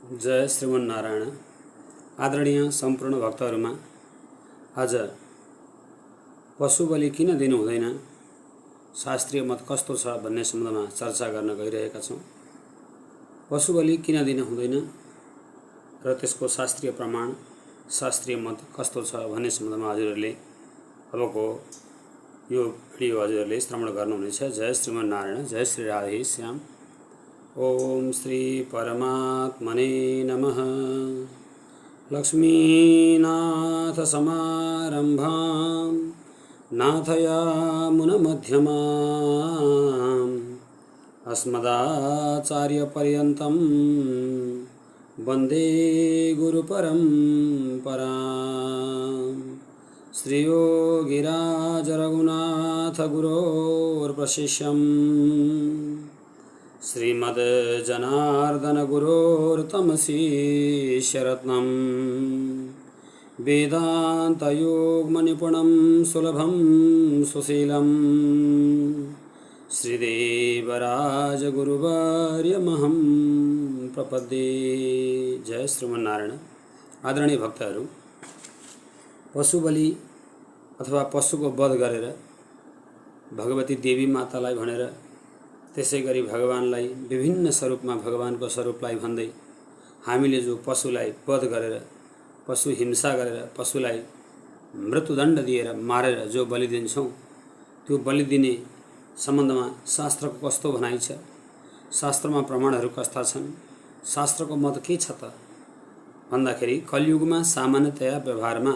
जय श्रीमन्नारायण। आदरणीय सम्पूर्ण भक्तहरूमा आज पशु बलि किन दिनु हुँदैन, शास्त्रीय मत कस्तो छ भन्ने सम्बन्धमा चर्चा गर्न गइरहेका छौँ। पशु बलि किन दिन हुँदैन र त्यसको शास्त्रीय प्रमाण, शास्त्रीय मत कस्तो छ भन्ने सम्बन्धमा हजुरहरूले अबको यो भिडियो हजुरहरूले श्रवण गर्नुहुनेछ। जय श्रीमन्नारायण, जय श्री राधे श्याम। ओम श्री परमात्मने नमः। लक्ष्मीनाथ समारंभां नाथयामुन मध्यमां अस्मदाचार्य पर्यन्तं वन्दे गुरुपरम्परां। श्रीयोगिराज रघुनाथ गुरोर्वशिष्यम् श्रीमद् जनार्दन गुरोर्तमशिष्यरत्नं वेदान्तयोगमनिपुणं सुलभं सुशीलं श्रीदेवराज गुरुवर्यमहं प्रपद्ये। जय श्रीमन्नारायण। आदरणीय भक्तहरू, पशु बलि अथवा पशुको वध गरेर भगवती देवी मातालाई भनेर, त्यसै गरी भगवानलाई विभिन्न स्वरूपमा भगवानको स्वरूपलाई भन्दै हामीले जो पशुलाई वध गरेर, पशु हिंसा गरेर, पशुलाई मृत्युदण्ड दिएर मारेर जो बलि दिन्छौँ, त्यो बलि दिने सम्बन्धमा शास्त्रको कस्तो भनाइ छ, शास्त्रमा प्रमाणहरू कस्ता छन्, शास्त्रको मत के छ त भन्दाखेरि कलियुगमा सामान्यतया व्यवहारमा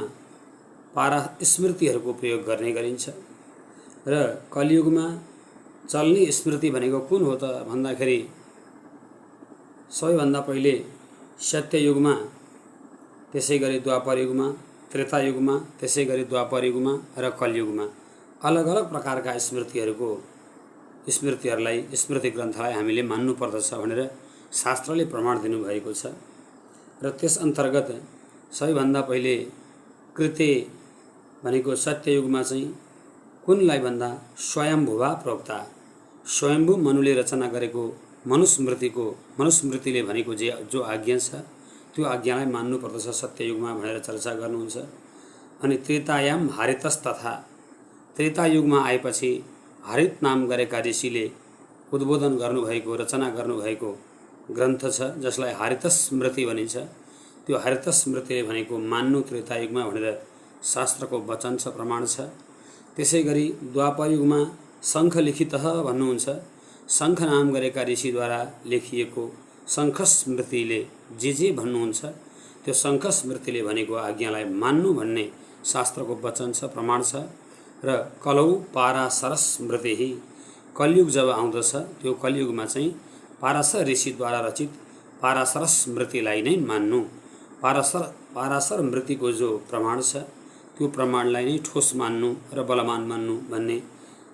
पारा स्मृतिहरूको प्रयोग गर्ने गरिन्छ र कलियुगमा चल्ने स्मृति भनेको कुन हो त भन्दाखेरि सबैभन्दा पहिले सत्ययुगमा, त्यसै गरी द्वापर युगमा, त्रेतायुगमा, त्यसै गरी द्वापर युगमा र कलियुगमा अलग अलग प्रकारका स्मृतिहरूलाई, स्मृति ग्रन्थलाई हामीले मान्नुपर्दछ भनेर शास्त्रले प्रमाण दिनुभएको छ। र त्यस अन्तर्गत सबैभन्दा पहिले कृते भनेको सत्ययुगमा चाहिँ कुनलाई भन्दा स्वयम्भुवा प्रोक्ता, स्वयम्भू मनुले रचना गरेको मनुस्मृतिले भनेको जो आज्ञा छ त्यो आज्ञालाई मान्नुपर्दछ सत्ययुगमा भनेर चर्चा गर्नुहुन्छ। अनि त्रेतायाम हारितस तथा, त्रेतायुगमा आएपछि हारित नाम गरेका ऋषिले उद्बोधन गर्नुभएको, रचना गर्नुभएको ग्रन्थ छ जसलाई हारितस स्मृति भनिन्छ। त्यो हारितस स्मृतिले भनेको मान्नु त्रेतायुगमा भनेर शास्त्रको वचन छ, प्रमाण छ। त्यसै गरी द्वापर युगमा शङ्ख लिखितः भन्नुहुन्छ, शङ्ख नाम गरेका ऋषिद्वारा लेखिएको शङ्ख स्मृतिले जे भन्नुहुन्छ त्यो शङ्ख स्मृतिले भनेको आज्ञालाई मान्नु भन्ने शास्त्रको वचन छ, प्रमाण छ। र कलौ पाराशर स्मृति, कलियुग जब आउँदछ त्यो कलियुगमा चाहिँ पाराशर ऋषिद्वारा रचित पाराशर स्मृतिलाई नै मान्नु, पाराशर स्मृतिको जो प्रमाण छ त्यो प्रमाणलाई नै ठोस मान्नु र बलवान मान्नु भन्ने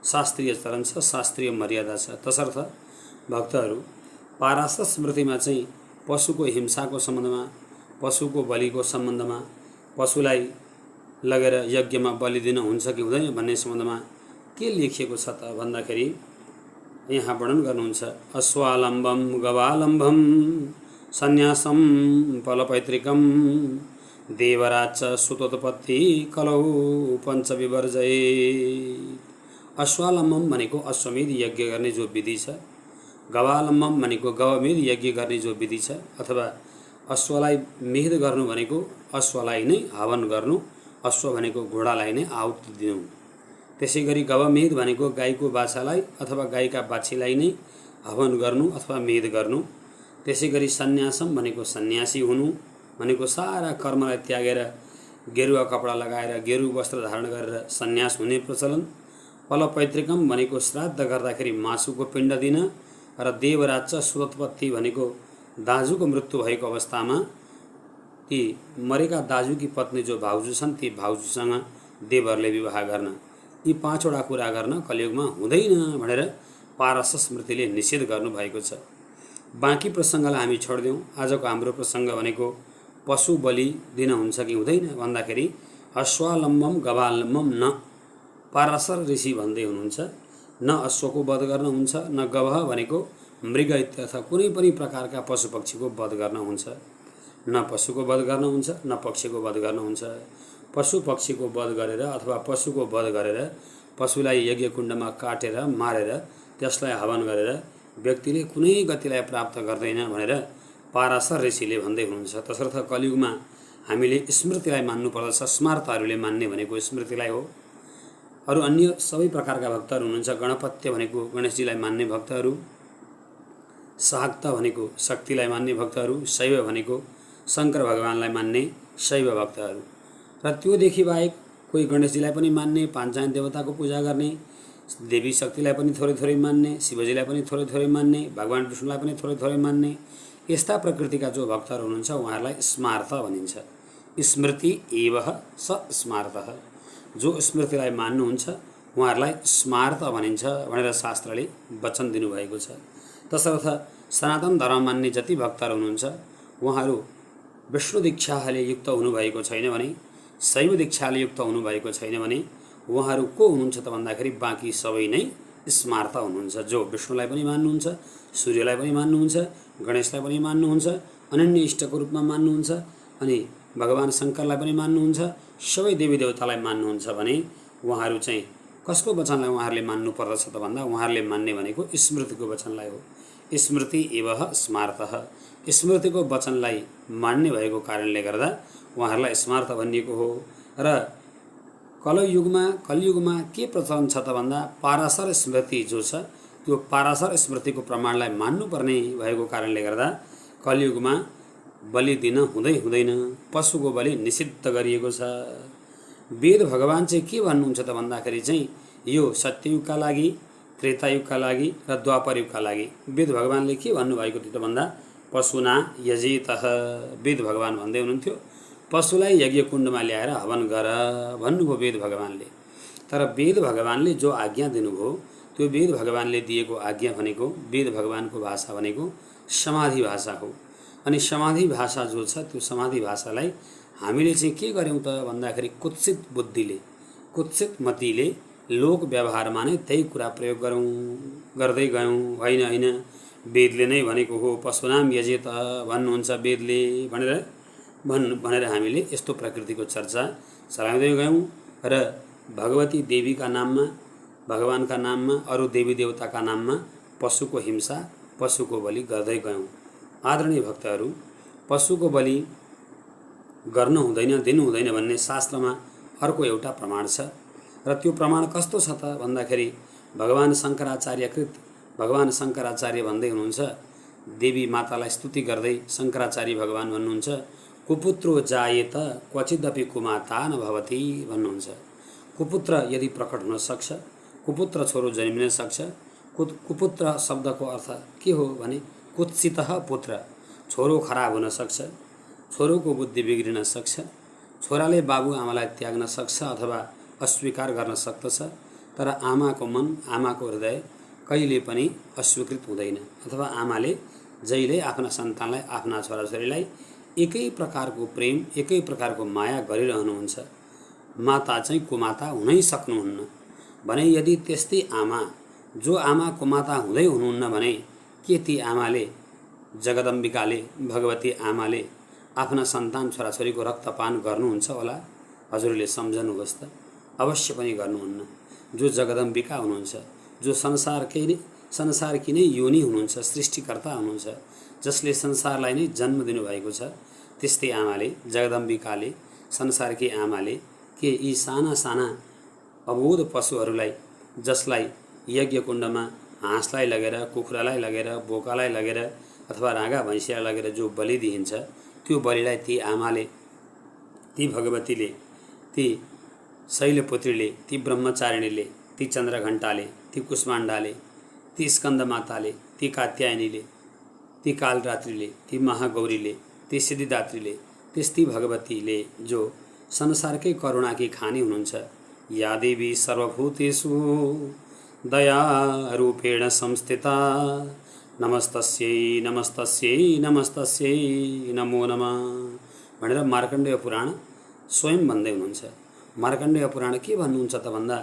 शास्त्रीय चरण छ, शास्त्रीय मर्यादा छ। तसर्थ भक्तहरू, पाराशर स्मृतिमा चाहिँ पशुको हिंसाको सम्बन्धमा, पशुको बलिको सम्बन्धमा, पशुलाई लगेर यज्ञमा बलि दिन हुन्छ कि हुँदैन भन्ने सम्बन्धमा के लेखिएको छ त भन्दाखेरि यहाँ वर्णन गर्नुहुन्छ। अश्वालम्बम गवालम्बम सन्यासम फलपैतृकम देवराज सुतोत्पत्ति कलौ पञ्चविवर्जये। अश्वालम्बम भनेको अश्वमेध यज्ञ गर्ने जो विधि छ, गवालम्बम भनेको गवमेध यज्ञ गर्ने जो विधि छ, अथवा अश्वलाई मेध गर्नु भनेको अश्वलाई नै हवन गर्नु, अश्व भनेको घोडालाई नै आहुति दिनु। त्यसै गरी गवमेध भनेको गाईको बाछालाई अथवा गाईका बाछीलाई नै हवन गर्नु अथवा मेध गर्नु। त्यसै गरी सन्यासम भनेको सन्यासी हुनु भनेको सारा कर्मलाई त्यागेर गेरुवा कपडा लगाएर, गेरु वस्त्र धारण गरेर सन्यास हुने प्रचलन। फलपैतृकम भनेको श्राद्ध गर्दाखेरि मासुको पिण्ड दिन। र देवराज सुतोत्पत्ति भनेको दाजुको मृत्यु भएको अवस्थामा ती मरेका दाजुकी पत्नी जो भाउजू छन् ती भाउजूसँग देवरले विवाह गर्न। यी पाँचवटा कुरा गर्न कलियुगमा हुँदैन भनेर पाराशर स्मृतिले निषेध गर्नुभएको छ। बाँकी प्रसङ्गलाई हामी छोडिदिउँ। आजको हाम्रो प्रसङ्ग भनेको पशु बलि दिन हुन्छ कि हुँदैन भन्दाखेरि अश्वालम्बम गवालम्बम न पाराशर ऋषि भन्दै हुनुहुन्छ। न अश्वको वध गर्न हुन्छ, न गवह भनेको मृग इत्यर्थ कुनै पनि प्रकारका पशु पक्षीको वध गर्न हुन्छ। न पशुको वध गर्न हुन्छ न पक्षीको वध गर्न हुन्छ। पशु पक्षीको वध गरेर अथवा पशुको वध गरेर पशुलाई यज्ञकुण्डमा काटेर मारेर त्यसलाई हवन गरेर व्यक्तिले कुनै गतिलाई प्राप्त गर्दैन भनेर पाराशर ऋषिले भन्दै हुनुहुन्छ। तसर्थ कलियुगमा हामीले स्मृतिलाई मान्नुपर्दछ। स्मार्तहरूले मान्ने भनेको स्मृतिलाई हो। अरू अन्य सबै प्रकारका भक्तहरू हुनुहुन्छ। गणपत्य भनेको गणेशजीलाई मान्ने भक्तहरू, शाक्त भनेको शक्तिलाई मान्ने भक्तहरू, शैव भनेको शङ्कर भगवानलाई मान्ने शैव भक्तहरू। र त्योदेखि बाहेक कोही गणेशजीलाई पनि मान्ने, पाञ्चायन देवताको पूजा गर्ने, देवी शक्तिलाई पनि थोरै थोरै मान्ने, शिवजीलाई पनि थोरै थोरै मान्ने, भगवान विष्णुलाई पनि थोरै थोरै मान्ने, यस्ता प्रकृतिका जो भक्तहरू हुनुहुन्छ उहाँहरूलाई स्मार्त भनिन्छ। स्मृति एव स स्मार्तः। जो स्मृतिलाई मान्नुहुन्छ उहाँहरूलाई स्मार्त भनिन्छ भनेर शास्त्रले वचन दिनुभएको छ। तसर्थ सनातन धर्म मान्ने जति भक्तहरू हुनुहुन्छ उहाँहरू विष्णु दीक्षाले युक्त हुनुभएको छैन भने, शैव दीक्षाले युक्त हुनुभएको छैन भने उहाँहरू को हुनुहुन्छ त भन्दाखेरि बाँकी सबै नै स्मार्त हुनुहुन्छ। जो विष्णुलाई पनि मान्नुहुन्छ, सूर्यलाई पनि मान्नुहुन्छ, गणेशलाई पनि मान्नुहुन्छ, अनन्य इष्टको रूपमा मान्नुहुन्छ, अनि भगवान शङ्करलाई पनि मान्नुहुन्छ, सबै देवी देवतालाई मान्नुहुन्छ भने उहाँहरू चाहिँ कसको वचनलाई उहाँहरूले मान्नु पर्दछ त भन्दा उहाँहरूले मान्ने भनेको स्मृतिको वचनलाई हो। स्मृति एव स्मार्तः। स्मृतिको वचनलाई मान्ने भएको कारणले गर्दा उहाँहरूलाई स्मार्त भनिएको हो। र कलियुगमा के प्रचलन छ त भन्दा पाराशर स्मृति जो छ त्यो पाराशर स्मृतिको प्रमाणलाई मान्नुपर्ने भएको कारणले गर्दा कलियुगमा बलि दिन हुँदैन। पशुको बलि निषिद्ध गरिएको छ। वेद भगवान चाहिँ के भन्नुहुन्छ त भन्दाखेरि चाहिँ यो सत्ययुगका लागि, त्रेतायुगका लागि र द्वापरयुगका लागि वेद भगवानले के भन्नुभएको थियो त भन्दा पशुना यजेतः। वेद भगवान भन्दै हुनुहुन्थ्यो पशुलाई यज्ञकुण्डमा ल्याएर हवन गर भन्नुभयो वेद भगवानले। तर वेद भगवानले जो आज्ञा दिनुभयो त्यो वेद भगवानले दिएको आज्ञा भनेको, वेद भगवानको भाषा भनेको समाधि भाषा हो। अनि समाधि भाषा जो छ त्यो समाधि भाषालाई हामीले चाहिँ के गर्यौँ त भन्दाखेरि कुत्सित बुद्धिले, कुत्सित मतिले लोक व्यवहारमा नै त्यही कुरा प्रयोग गर्दै गयौँ। होइन वेदले नै भनेको हो, पशुनाम यजेत भन्नुहुन्छ वेदले भनेर हामीले यस्तो प्रकृतिको चर्चा चलाउँदै गयौँ र भगवती देवीका नाममा, भगवानका नाममा, अरू देवी देवताका नाममा पशुको हिंसा, पशुको बलि गर्दै गयौँ। आदरणीय भक्तहरू, पशुको बलि गर्न हुँदैन, दिनु हुँदैन भन्ने शास्त्रमा अर्को एउटा प्रमाण छ। र त्यो प्रमाण कस्तो छ त भन्दाखेरि भगवान शङ्कराचार्य भन्दै हुनुहुन्छ, देवी मातालाई स्तुति गर्दै शङ्कराचार्य भगवान भन्नुहुन्छ कुपुत्रो जायेत क्वचिदपि कुमाता न भवति भन्नुहुन्छ। कुपुत्र यदि प्रकट हुन सक्छ, कुपुत्र छोरो जन्मिन सक्छ। कुपुत्र शब्दको अर्थ के हो भने कुत्सितः पुत्र। छोरो खराब हुन सक्छ, छोरोको बुद्धि बिग्रिन सक्छ, छोराले बाबुआमालाई त्याग्न सक्छ अथवा अस्वीकार गर्न सक्दछ। तर आमाको मन, आमाको हृदय कहिले पनि अस्वीकृत हुँदैन। अथवा आमाले जहिले आफ्ना सन्तानलाई, आफ्ना छोराछोरीलाई एकै प्रकारको प्रेम, एकै प्रकारको माया गरिरहनुहुन्छ। माता चाहिँ कुमाता हुनै सक्नुहुन्न भने यदि त्यस्तै आमा, जो आमा कुमाता हुँदै हुनुहुन्न भने के ती आमाले, जगदम्बिकाले, भगवती आमाले आफ्ना सन्तान छोराछोरीको रक्तपान गर्नुहुन्छ होला? हजुरले सम्झनुहोस् त, अवश्य पनि गर्नुहुन्न। जो जगदम्बिका हुनुहुन्छ, जो संसारकी नै योनि हुनुहुन्छ, सृष्टिकर्ता हुनुहुन्छ, जसले संसारलाई नै जन्म दिनुभएको छ, त्यस्तै आमाले, जगदम्बिकाले, संसारकी आमाले के यी साना साना अबोध पशुहरूलाई, जसलाई यज्ञकुण्डमा हाँसलाई लगेर, कुखुरालाई लगेर, बोकालाई लगेर अथवा राँगा भैँसीलाई लगेर जो बलि दिइन्छ, त्यो बलिलाई ती आमाले, ती भगवतीले, ती शैलपुत्रीले, ती ब्रह्मचारिणीले, ती चन्द्रघण्टाले, ती कुष्माण्डाले, ती स्कन्दमाताले, ती कात्यायनीले, ती कालरात्रिले, ती महागौरीले, ती सिद्धिदात्रीले, त्यस्ती भगवतीले जो संसारकै करुणाकी खानी हुनुहुन्छ, या देवी सर्वभूतेषु दया रूपेण संस्थिता नमस्तस्यै नमस्तस्यै नमस्तस्यै नमो नमः भनेर मार्कण्डेय पुराण स्वयं भन्दै हुनुहुन्छ। मार्कण्डेय पुराण के भन्नुहुन्छ त भन्दा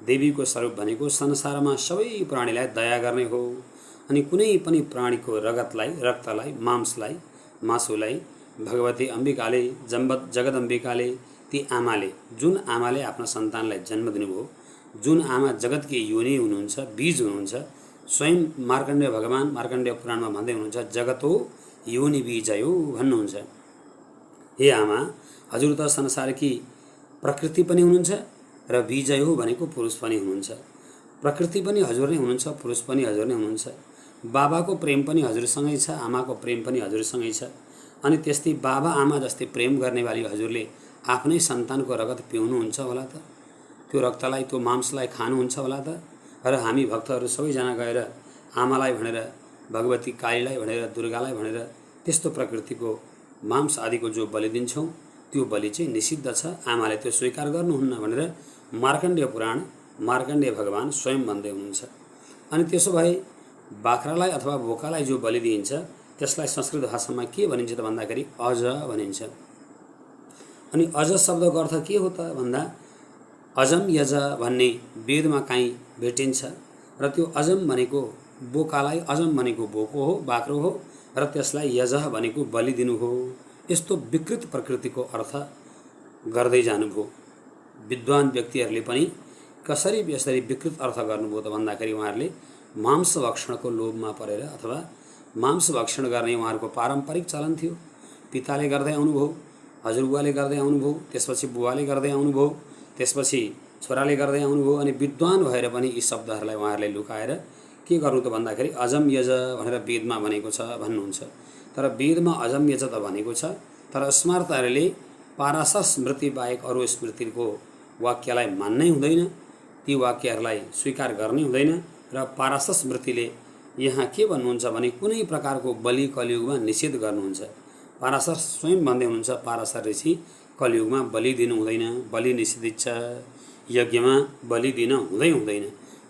देवीको स्वरूप भनेको संसारमा सबै प्राणीलाई दया गर्ने हो अनि कुनै पनि प्राणीको रगतलाई, रक्तलाई, मांसलाई, मासुलाई भगवती अम्बिकाले, जगदम्बिकाले, ती आमाले, जुन आमाले आफ्ना सन्तानलाई जन्म दिनुभयो, जुन आमा जगतकी योनि हुनुहुन्छ, बीज हुनुहुन्छ, स्वयं मार्कण्डेय भगवान मार्कण्डेय पुराणमा भन्दै हुनुहुन्छ, जगतो योनि बीजयो भन्नुहुन्छ। हे आमा, हजुर त संसारकी प्रकृति पनि हुनुहुन्छ र बीजयो भनेको पुरुष पनि हुनुहुन्छ। प्रकृति पनि हजुर नै हुनुहुन्छ, पुरुष पनि हजुर नै हुनुहुन्छ। बाबाको प्रेम पनि हजुरसँगै छ, आमाको प्रेम पनि हजुरसँगै छ। अनि त्यस्तै बाबा आमा जस्तै प्रेम गर्नेवाली हजुरले आफ्नै सन्तानको रगत पिउनुहुन्छ होला त? त्यो रक्तलाई, त्यो मांसलाई खानुहुन्छ होला त? र हामी भक्तहरू सबैजना गएर आमालाई भनेर, भगवती कालीलाई भनेर, दुर्गालाई भनेर त्यस्तो प्रकृतिको मांस आदिको जो बलि दिन्छौँ, त्यो बलि चाहिँ निषिद्ध छ, आमाले त्यो स्वीकार गर्नुहुन्न भनेर मार्कण्डेय पुराण, मार्कण्डेय भगवान स्वयं भन्दै हुनुहुन्छ। अनि त्यसो भए बाख्रालाई अथवा बोकालाई जो बलि दिइन्छ त्यसलाई संस्कृत भाषामा के भनिन्छ त भन्दाखेरि अज भनिन्छ। अनि अज शब्दको अर्थ के हो त भन्दा अजम यज भन्ने वेदमा काहीँ भेटिन्छ र त्यो अजम भनेको बोकालाई, अजम भनेको बोको हो, बाख्रो हो, र त्यसलाई यज भनेको बलि दिनु हो। यस्तो विकृत प्रकृतिको अर्थ गर्दै जानुभयो। विद्वान व्यक्तिहरूले पनि कसरी यसरी विकृत अर्थ गर्नुभयो त भन्दाखेरि उहाँहरूले मांस भक्षणको लोभमा परेर, अथवा मांस भक्षण गर्ने उहाँहरूको पारम्परिक चलन थियो। पिताले गर्दै आउनुभयो, हजुरबुवाले गर्दै आउनुभयो, त्यसपछि बुवाले गर्दै आउनुभयो, त्यसपछि छोराले गर्दै आउनुभयो। अनि विद्वान भएर पनि यी शब्दहरूलाई उहाँहरूले लुकाएर के गर्नु त भन्दाखेरि अजम यज भनेर वेदमा भनेको छ भन्नुहुन्छ। तर वेदमा अजम यज त भनेको छ, तर स्मार्तहरूले पाराशर स्मृति बाहेक अरू स्मृतिको वाक्यलाई मान्नै हुँदैन, ती वाक्यहरूलाई स्वीकार गर्नै हुँदैन। र पाराशर स्मृतिले यहाँ के भन्नुहुन्छ भने कुनै प्रकारको बलि कलियुगमा निषेध गर्नुहुन्छ। पाराशर स्वयं भन्दै हुनुहुन्छ, पाराशर ऋषि, कलियुगमा बलि दिनु हुँदैन, बलि निषेधित छ, यज्ञमा बलि दिन हुँदैन।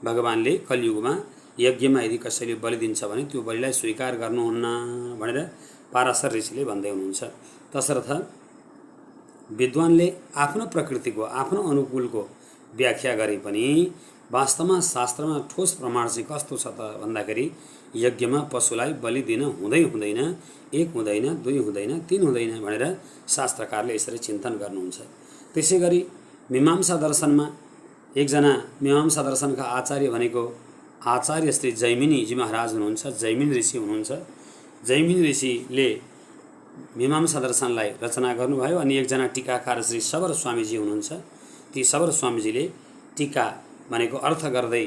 भगवानले कलियुगमा यज्ञमा यदि कसैले बलि दिन्छ भने त्यो बलिलाई स्वीकार गर्नुहुन्न भनेर पाराशर ऋषिले भन्दै हुनुहुन्छ। तसर्थ विद्वानले आफ्नो प्रकृतिको, आफ्नो अनुकूलको व्याख्या गरे पनि वास्तवमा शास्त्रमा ठोस प्रमाण चाहिँ कस्तो छ त भन्दाखेरि यज्ञमा पशुलाई बलि दिन हुँदैन, एक हुँदैन, दुई हुँदैन, तीन हुँदैन भनेर शास्त्रकारले यसरी चिन्तन गर्नुहुन्छ। त्यसै गरी मीमांसा दर्शनमा एकजना मीमांसा दर्शनका आचार्य भनेको आचार्य श्री जैमिनीजी महाराज हुनुहुन्छ, जैमिनी ऋषि हुनुहुन्छ। जैमिनी ऋषिले मीमांसा दर्शनलाई रचना गर्नुभयो। अनि एकजना टीकाकार श्री सबर स्वामीजी हुनुहुन्छ। ती सबर स्वामीजीले टीका भनेको अर्थ गर्दै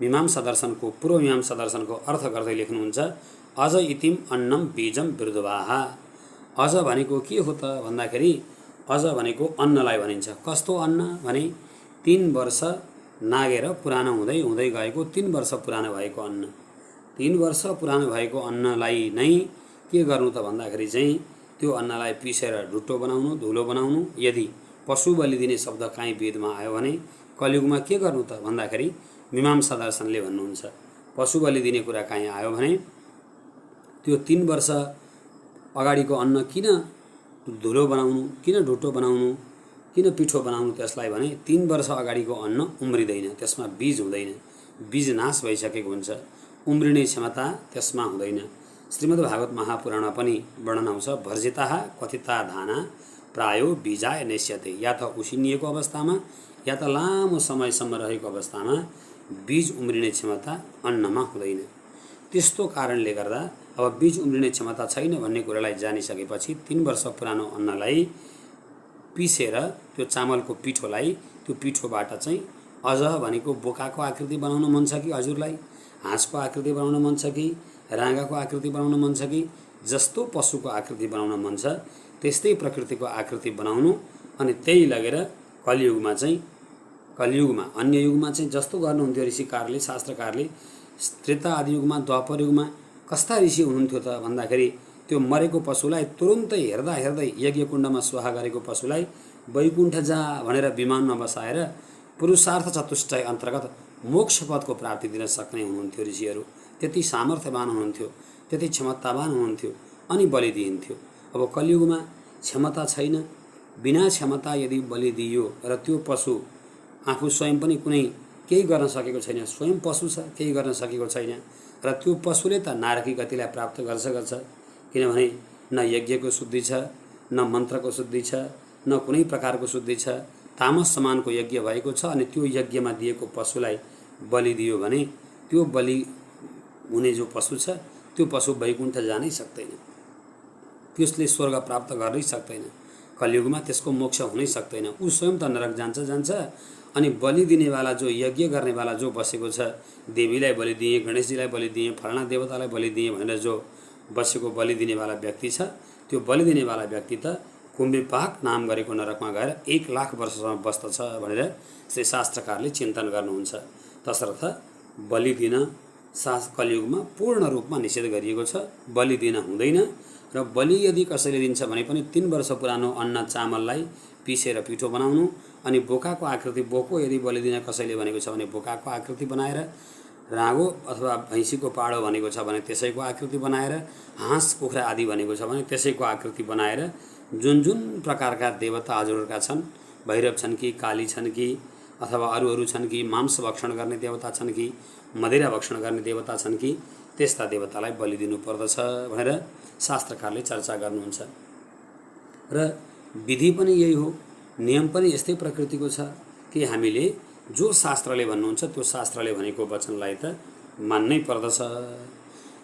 मीमांसा दर्शनको, पूर्व मीमांसा दर्शनको अर्थ गर्दै लेख्नुहुन्छ, अज इतिम अन्नम बीजम विरुद्धाः। अज भनेको के हो त भन्दाखेरि अज भनेको अन्नलाई भनिन्छ। कस्तो अन्न भने 3 वर्ष नागेर पुरानो हुँदै हुँदै गएको, 3 वर्ष पुरानो भएको अन्न। 3 वर्ष पुरानो भएको अन्नलाई नै के गर्नु त भन्दाखेरि चाहिँ त्यो अन्नलाई पिसेर ढुट्टो बनाउनु, धुलो बनाउनु। यदि पशु बलि दिने शब्द काहीँ वेदमा आयो भने कलियुगमा के गर्नु त भन्दाखेरि मीमांसा दर्शनले भन्नुहुन्छ, पशु बलि दिने कुरा काहीँ आयो भने त्यो 3 वर्ष अगाडिको अन्न किन धुलो बनाउनु, किन ढुट्टो बनाउनु, किन पिठो बनाउनु त्यसलाई भने 3 वर्ष अगाडिको अन्न उम्रिँदैन, त्यसमा बीज हुँदैन, बीज नाश भइसकेको हुन्छ, उम्रिने क्षमता त्यसमा हुँदैन। श्रीमद्भागवत महापुराणमा पनि वर्णन आउँछ, भर्जिताः क्वथिता धाना प्रायो बीजाय नेष्यते। या त उसिनिएको अवस्थामा या त लामो समयसम्म रहेको अवस्थामा बीज उम्रिने क्षमता अन्नमा हुँदैन। त्यस्तो कारणले गर्दा अब बीज उम्रिने क्षमता छैन भन्ने कुरालाई जानिसकेपछि 3 वर्ष पुरानो अन्नलाई पिसेर त्यो चामलको पिठोलाई, त्यो पिठोबाट चाहिँ अझ भनेको बोकाको आकृति बनाउन मन छ कि हजुरलाई, हाँसको आकृति बनाउन मन छ कि राँगाको आकृति बनाउन मन छ कि जस्तो पशुको आकृति बनाउन मन छ त्यस्तै प्रकृतिको आकृति बनाउनु। अनि त्यही लगेर कलियुगमा चाहिँ, कलियुगमा अन्य युगमा चाहिँ जस्तो गर्नुहुन्थ्यो ऋषिकारले, शास्त्रकारले, त्रेता आदि युगमा, द्वापर युगमा कस्ता ऋषि हुनुहुन्थ्यो त भन्दाखेरि त्यो मरेको पशुलाई तुरुन्तै हेर्दा हेर्दै यज्ञकुण्डमा स्वाहा गरेको पशुलाई वैकुण्ठ जा भनेर विमानमा बसाएर पुरुषार्थ चतुष्टय अन्तर्गत मोक्ष पदको प्राप्ति दिन सक्ने हुनुहुन्थ्यो ऋषिहरू। त्यति सामर्थ्यवान हुनुहुन्थ्यो, त्यति क्षमतावान हुनुहुन्थ्यो, अनि बलि दिइन्थ्यो। अब कलियुगमा क्षमता छैन, बिना क्षमता यदि बलि दिइयो र त्यो पशु आफू स्वयं पनि कुनै केही गर्न सकेको छैन, स्वयं पशु छ, केही गर्न सकेको छैन र त्यो पशुले त नारकी गतिलाई प्राप्त गर्छ किनभने न यज्ञको शुद्धि छ, न मन्त्रको शुद्धि छ, न कुनै प्रकारको शुद्धि छ। तामस समानको यज्ञ भएको छ अनि त्यो यज्ञमा दिएको पशुलाई बलि दियो भने त्यो बलि हुने जो पशु छ त्यो पशु वैकुण्ठ जानै सक्दैन, त्यसले स्वर्ग प्राप्त गर्नै सक्दैन, कलियुगमा त्यसको मोक्ष हुनै सक्दैन। ऊ स्वयं त नरक जान्छ अनि बलि दिनेवाला जो यज्ञ गर्नेवाला जो बसेको छ, देवीलाई बलि दिए, गणेशजीलाई बलि दिए, फलाना देवतालाई बलि दिए भनेर जो बसेको बलि दिनेवाला व्यक्ति छ, त्यो बलि दिनेवाला व्यक्ति त कुम्भिपाक नाम गरेको नरकमा गएर 1,00,000 वर्षसम्म बस्दछ भनेर श्री शास्त्रकारले चिन्तन गर्नुहुन्छ। तसर्थ बलि दिन कलियुगमा पूर्ण रूपमा निषेध गरिएको छ। बलि दिन हुँदैन र बलि यदि कसैले दिन्छ भने पनि 3 वर्ष पुरानो अन्न चामललाई पिसेर पिठो बनाउनु, अनि बोकाको आकृति, बोको यदि बलि दिन कसैले भनेको छ भने बोकाको आकृति बनाएर, रागो अथवा भैँसीको पाडो भनेको छ भने त्यसैको आकृति बनाएर, हाँस कुखुरा आदि भनेको छ भने त्यसैको आकृति बनाएर जुन जुन प्रकारका देवता हजुरहरूका छन्, भैरव छन् कि, काली छन् कि, अथवा अरू छन् कि, मांस भक्षण गर्ने देवता छन् कि, मदिरा भक्षण गर्ने देवता छन् कि, त्यस्ता देवतालाई बलि दिनु पर्दछ भनेर शास्त्रकारले चर्चा गर्नुहुन्छ। र विधि पनि यही हो, नियम पनि यस्तै प्रकृतिको छ कि हामीले जो शास्त्रले भन्नुहुन्छ त्यो शास्त्रले भनेको वचनलाई त मान्नै पर्दछ।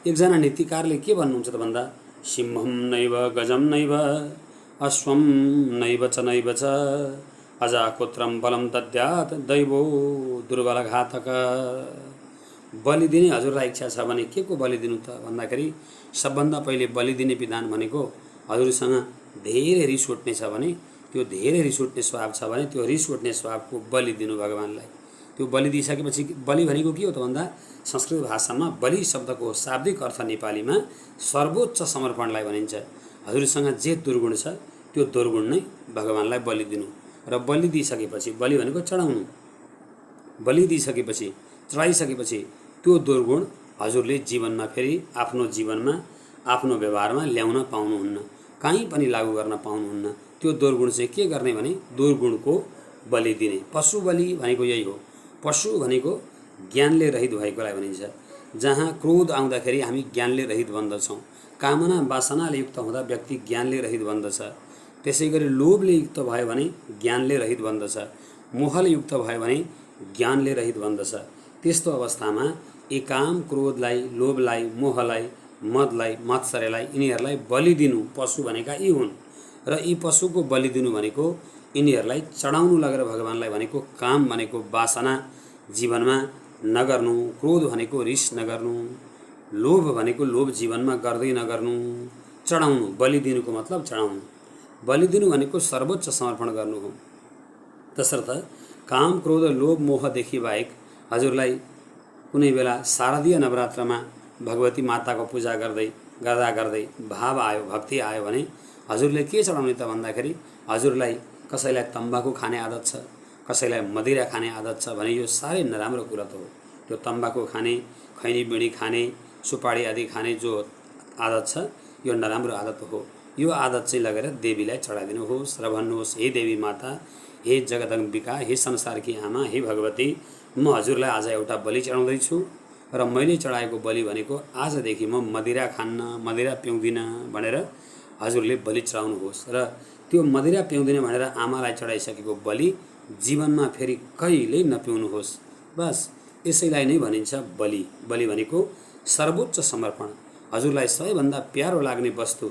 एकजना नीतिकारले के भन्नुहुन्छ त भन्दा, सिंहम नैव गजम नैव अश्वम नैव च अजाकोत्रम बलम दद्यात् दैवो दुर्बलघातक। बलि दिने हजुरलाई इच्छा छ भने के को बलि दिनु त भन्दाखेरि सबभन्दा पहिले बलि दिने विधान भनेको हजुरसँग धेरै रिस उठ्ने छ भने, त्यो धेरै रिस उठ्ने स्वभाव छ भने त्यो रिस उठ्ने स्वभावको बलि दिनु भगवानलाई। त्यो बलि दिइसकेपछि बलि भनेको के हो त भन्दा संस्कृत भाषामा बलि शब्दको शाब्दिक अर्थ नेपालीमा सर्वोच्च समर्पणलाई भनिन्छ। हजुरसँग जे दुर्गुण छ त्यो दुर्गुण नै भगवानलाई बलि दिनु। र बलि दिइसकेपछि, बलि भनेको चढाउनु, बलि दिइसकेपछि चढाइसकेपछि त्यो दुर्गुण हजुरले जीवनमा फेरि आफ्नो जीवनमा, आफ्नो व्यवहारमा ल्याउन पाउनुहुन्न, कहीँ पनि लागू गर्न पाउनुहुन्न। त्यो दुर्गुण चाहिँ के गर्ने भने दुर्गुणको बलि दिने। पशु बलि भनेको यही हो। पशु भनेको ज्ञानले रहित भएकोलाई भनिन्छ। जहाँ क्रोध आउँदाखेरि हामी ज्ञानले रहित बन्दछौँ, कामना वासनाले युक्त हुँदा व्यक्ति ज्ञानले रहित बन्दछ। त्यसै गरी लोभले युक्त भयो भने ज्ञानले रहित बन्दछ, मोहले युक्त भयो भने ज्ञानले रहित बन्दछ। त्यस्तो अवस्थामा यी काम, क्रोधलाई, लोभलाई, मोहलाई, मदलाई, मत्सर्यलाई, यिनीहरूलाई बलि दिनु पशु भनेका यी हुन्। र यी पशुको बलि दिनु भनेको यिनीहरूलाई चढाउनु लगेर भगवानलाई भनेको काम भनेको वासना जीवनमा नगर्नु, क्रोध भनेको रिस नगर्नु, लोभ भनेको लोभ जीवनमा गर्दै नगर्नु, चढाउनु। बलि दिनुको मतलब चढाउनु। बलि दिनु भनेको सर्वोच्च समर्पण गर्नु हो। तसर्थ काम, क्रोध, लोभ, मोहदेखि बाहेक हजुरलाई कुनै बेला शारदीय नवरात्रमा भगवती माताको पूजा गर्दै भाव आयो, भक्ति आयो भने हजुरले के चढाउने त भन्दाखेरि हजुरलाई कसैलाई तम्बाकु खाने आदत छ, कसैलाई मदिरा खाने आदत छ भने यो साह्रै नराम्रो कुरा त हो। त्यो तम्बाकु खाने, खैनी बिडी खाने, सुपारी आदि खाने जो आदत छ यो नराम्रो आदत हो। यो आदत चाहिँ लगेर देवीलाई चढाइदिनुहोस् र भन्नुहोस्, हे देवी माता, हे जगदम्बिका, हे संसारकी आमा, हे भगवती, म हजुरलाई आज एउटा बलि चढाउँदैछु र मैले चढाएको बलि भनेको आजदेखि म मदिरा खान्न, मदिरा पिउँदिनँ भनेर हजुरले बलि चढाउनुहोस्। र त्यो मदिरा पिउँदिनँ भनेर आमालाई चढाइसकेको बलि जीवनमा फेरि कहिल्यै नपिउनुहोस्। बस यसैलाई नै भनिन्छ बलि। बलि भनेको सर्वोच्च समर्पण। हजुरलाई सबैभन्दा प्यारो लाग्ने वस्तु,